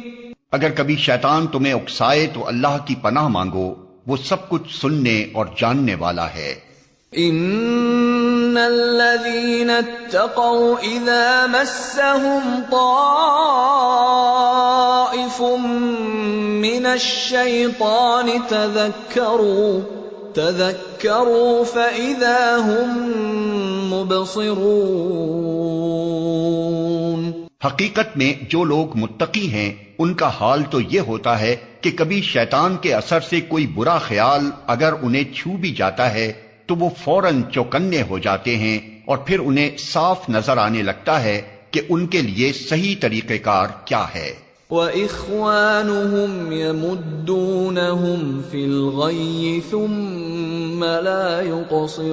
اگر کبھی شیطان تمہیں اکسائے تو اللہ کی پناہ مانگو، وہ سب کچھ سننے اور جاننے والا ہے. ان الذين اتقوا اذا مسهم طائف من الشيطان تذكروا فاذا هم مبصرون. حقیقت میں جو لوگ متقی ہیں ان کا حال تو یہ ہوتا ہے کہ کبھی شیطان کے اثر سے کوئی برا خیال اگر انہیں چھو بھی جاتا ہے تو وہ فوراً چوکنے ہو جاتے ہیں اور پھر انہیں صاف نظر آنے لگتا ہے کہ ان کے لیے صحیح طریقہ کار کیا ہے. وَإِخْوَانُهُمْ يَمُدُّونَهُمْ فِي الْغَيِّ ثُمَّ لَا يُقْصِرُونَ.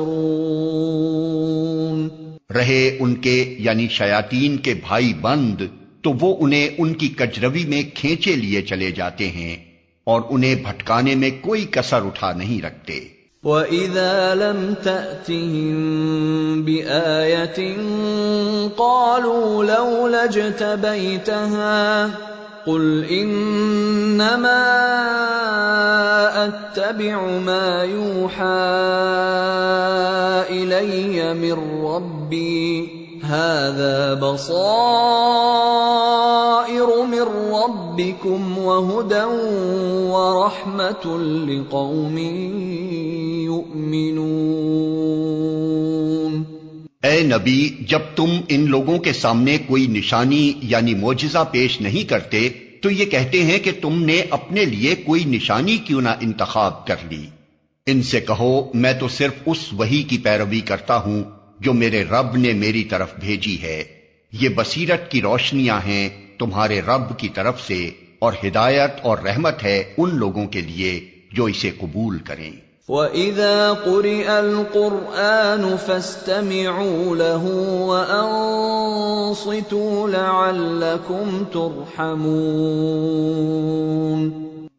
رہے ان کے یعنی شیاطین کے بھائی بند تو وہ انہیں ان کی کجروی میں کھینچے لیے چلے جاتے ہیں اور انہیں بھٹکانے میں کوئی کسر اٹھا نہیں رکھتے. وَإِذَا لَمْ تَأْتِهِمْ بِآيَةٍ قَالُوا لَوْلَا اجْتَبَيْتَهَا قُلْ إِنَّمَا أَتَّبِعُ مَا يُوحَى إِلَيَّ مِنْ رَبِّي هَذَا بَصَائِرُ مِنْ رَبِّكُمْ وَهُدًى وَرَحْمَةٌ لِقَوْمٍ يُؤْمِنُونَ. اے نبی جب تم ان لوگوں کے سامنے کوئی نشانی یعنی معجزہ پیش نہیں کرتے تو یہ کہتے ہیں کہ تم نے اپنے لیے کوئی نشانی کیوں نہ انتخاب کر لی. ان سے کہو میں تو صرف اس وحی کی پیروی کرتا ہوں جو میرے رب نے میری طرف بھیجی ہے. یہ بصیرت کی روشنیاں ہیں تمہارے رب کی طرف سے اور ہدایت اور رحمت ہے ان لوگوں کے لیے جو اسے قبول کریں. وَإِذَا قُرِئَ الْقُرْآنُ فَاسْتَمِعُوا لَهُ وَأَنصِتُوا لَعَلَّكُمْ تُرْحَمُونَ.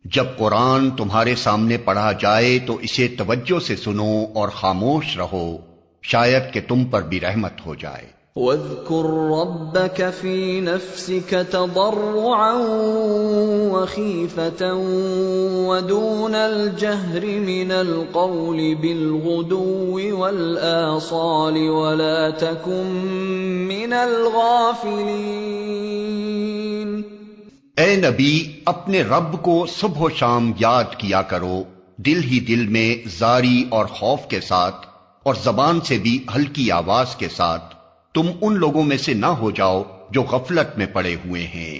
جب قرآن تمہارے سامنے پڑھا جائے تو اسے توجہ سے سنو اور خاموش رہو، شاید کہ تم پر بھی رحمت ہو جائے. واذكر ربك في نفسك تضرعا وخيفة ودون الجهر من القول بالغدو والآصال ولا تكن من الغافلين۔ اے نبی، اپنے رب کو صبح و شام یاد کیا کرو، دل ہی دل میں زاری اور خوف کے ساتھ، اور زبان سے بھی ہلکی آواز کے ساتھ۔ تم ان لوگوں میں سے نہ ہو جاؤ جو غفلت میں پڑے ہوئے ہیں۔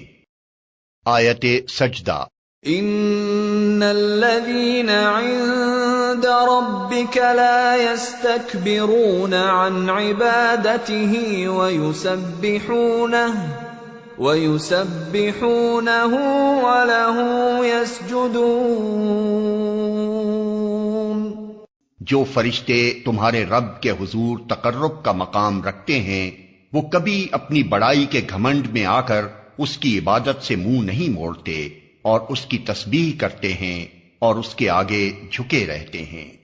آیت سجدہ۔ ان الذين عند ربك لا يستكبرون عن عبادته ويسبحونه وله يسجدون۔ جو فرشتے تمہارے رب کے حضور تقرب کا مقام رکھتے ہیں، وہ کبھی اپنی بڑائی کے گھمنڈ میں آ کر اس کی عبادت سے منہ نہیں موڑتے، اور اس کی تسبیح کرتے ہیں اور اس کے آگے جھکے رہتے ہیں۔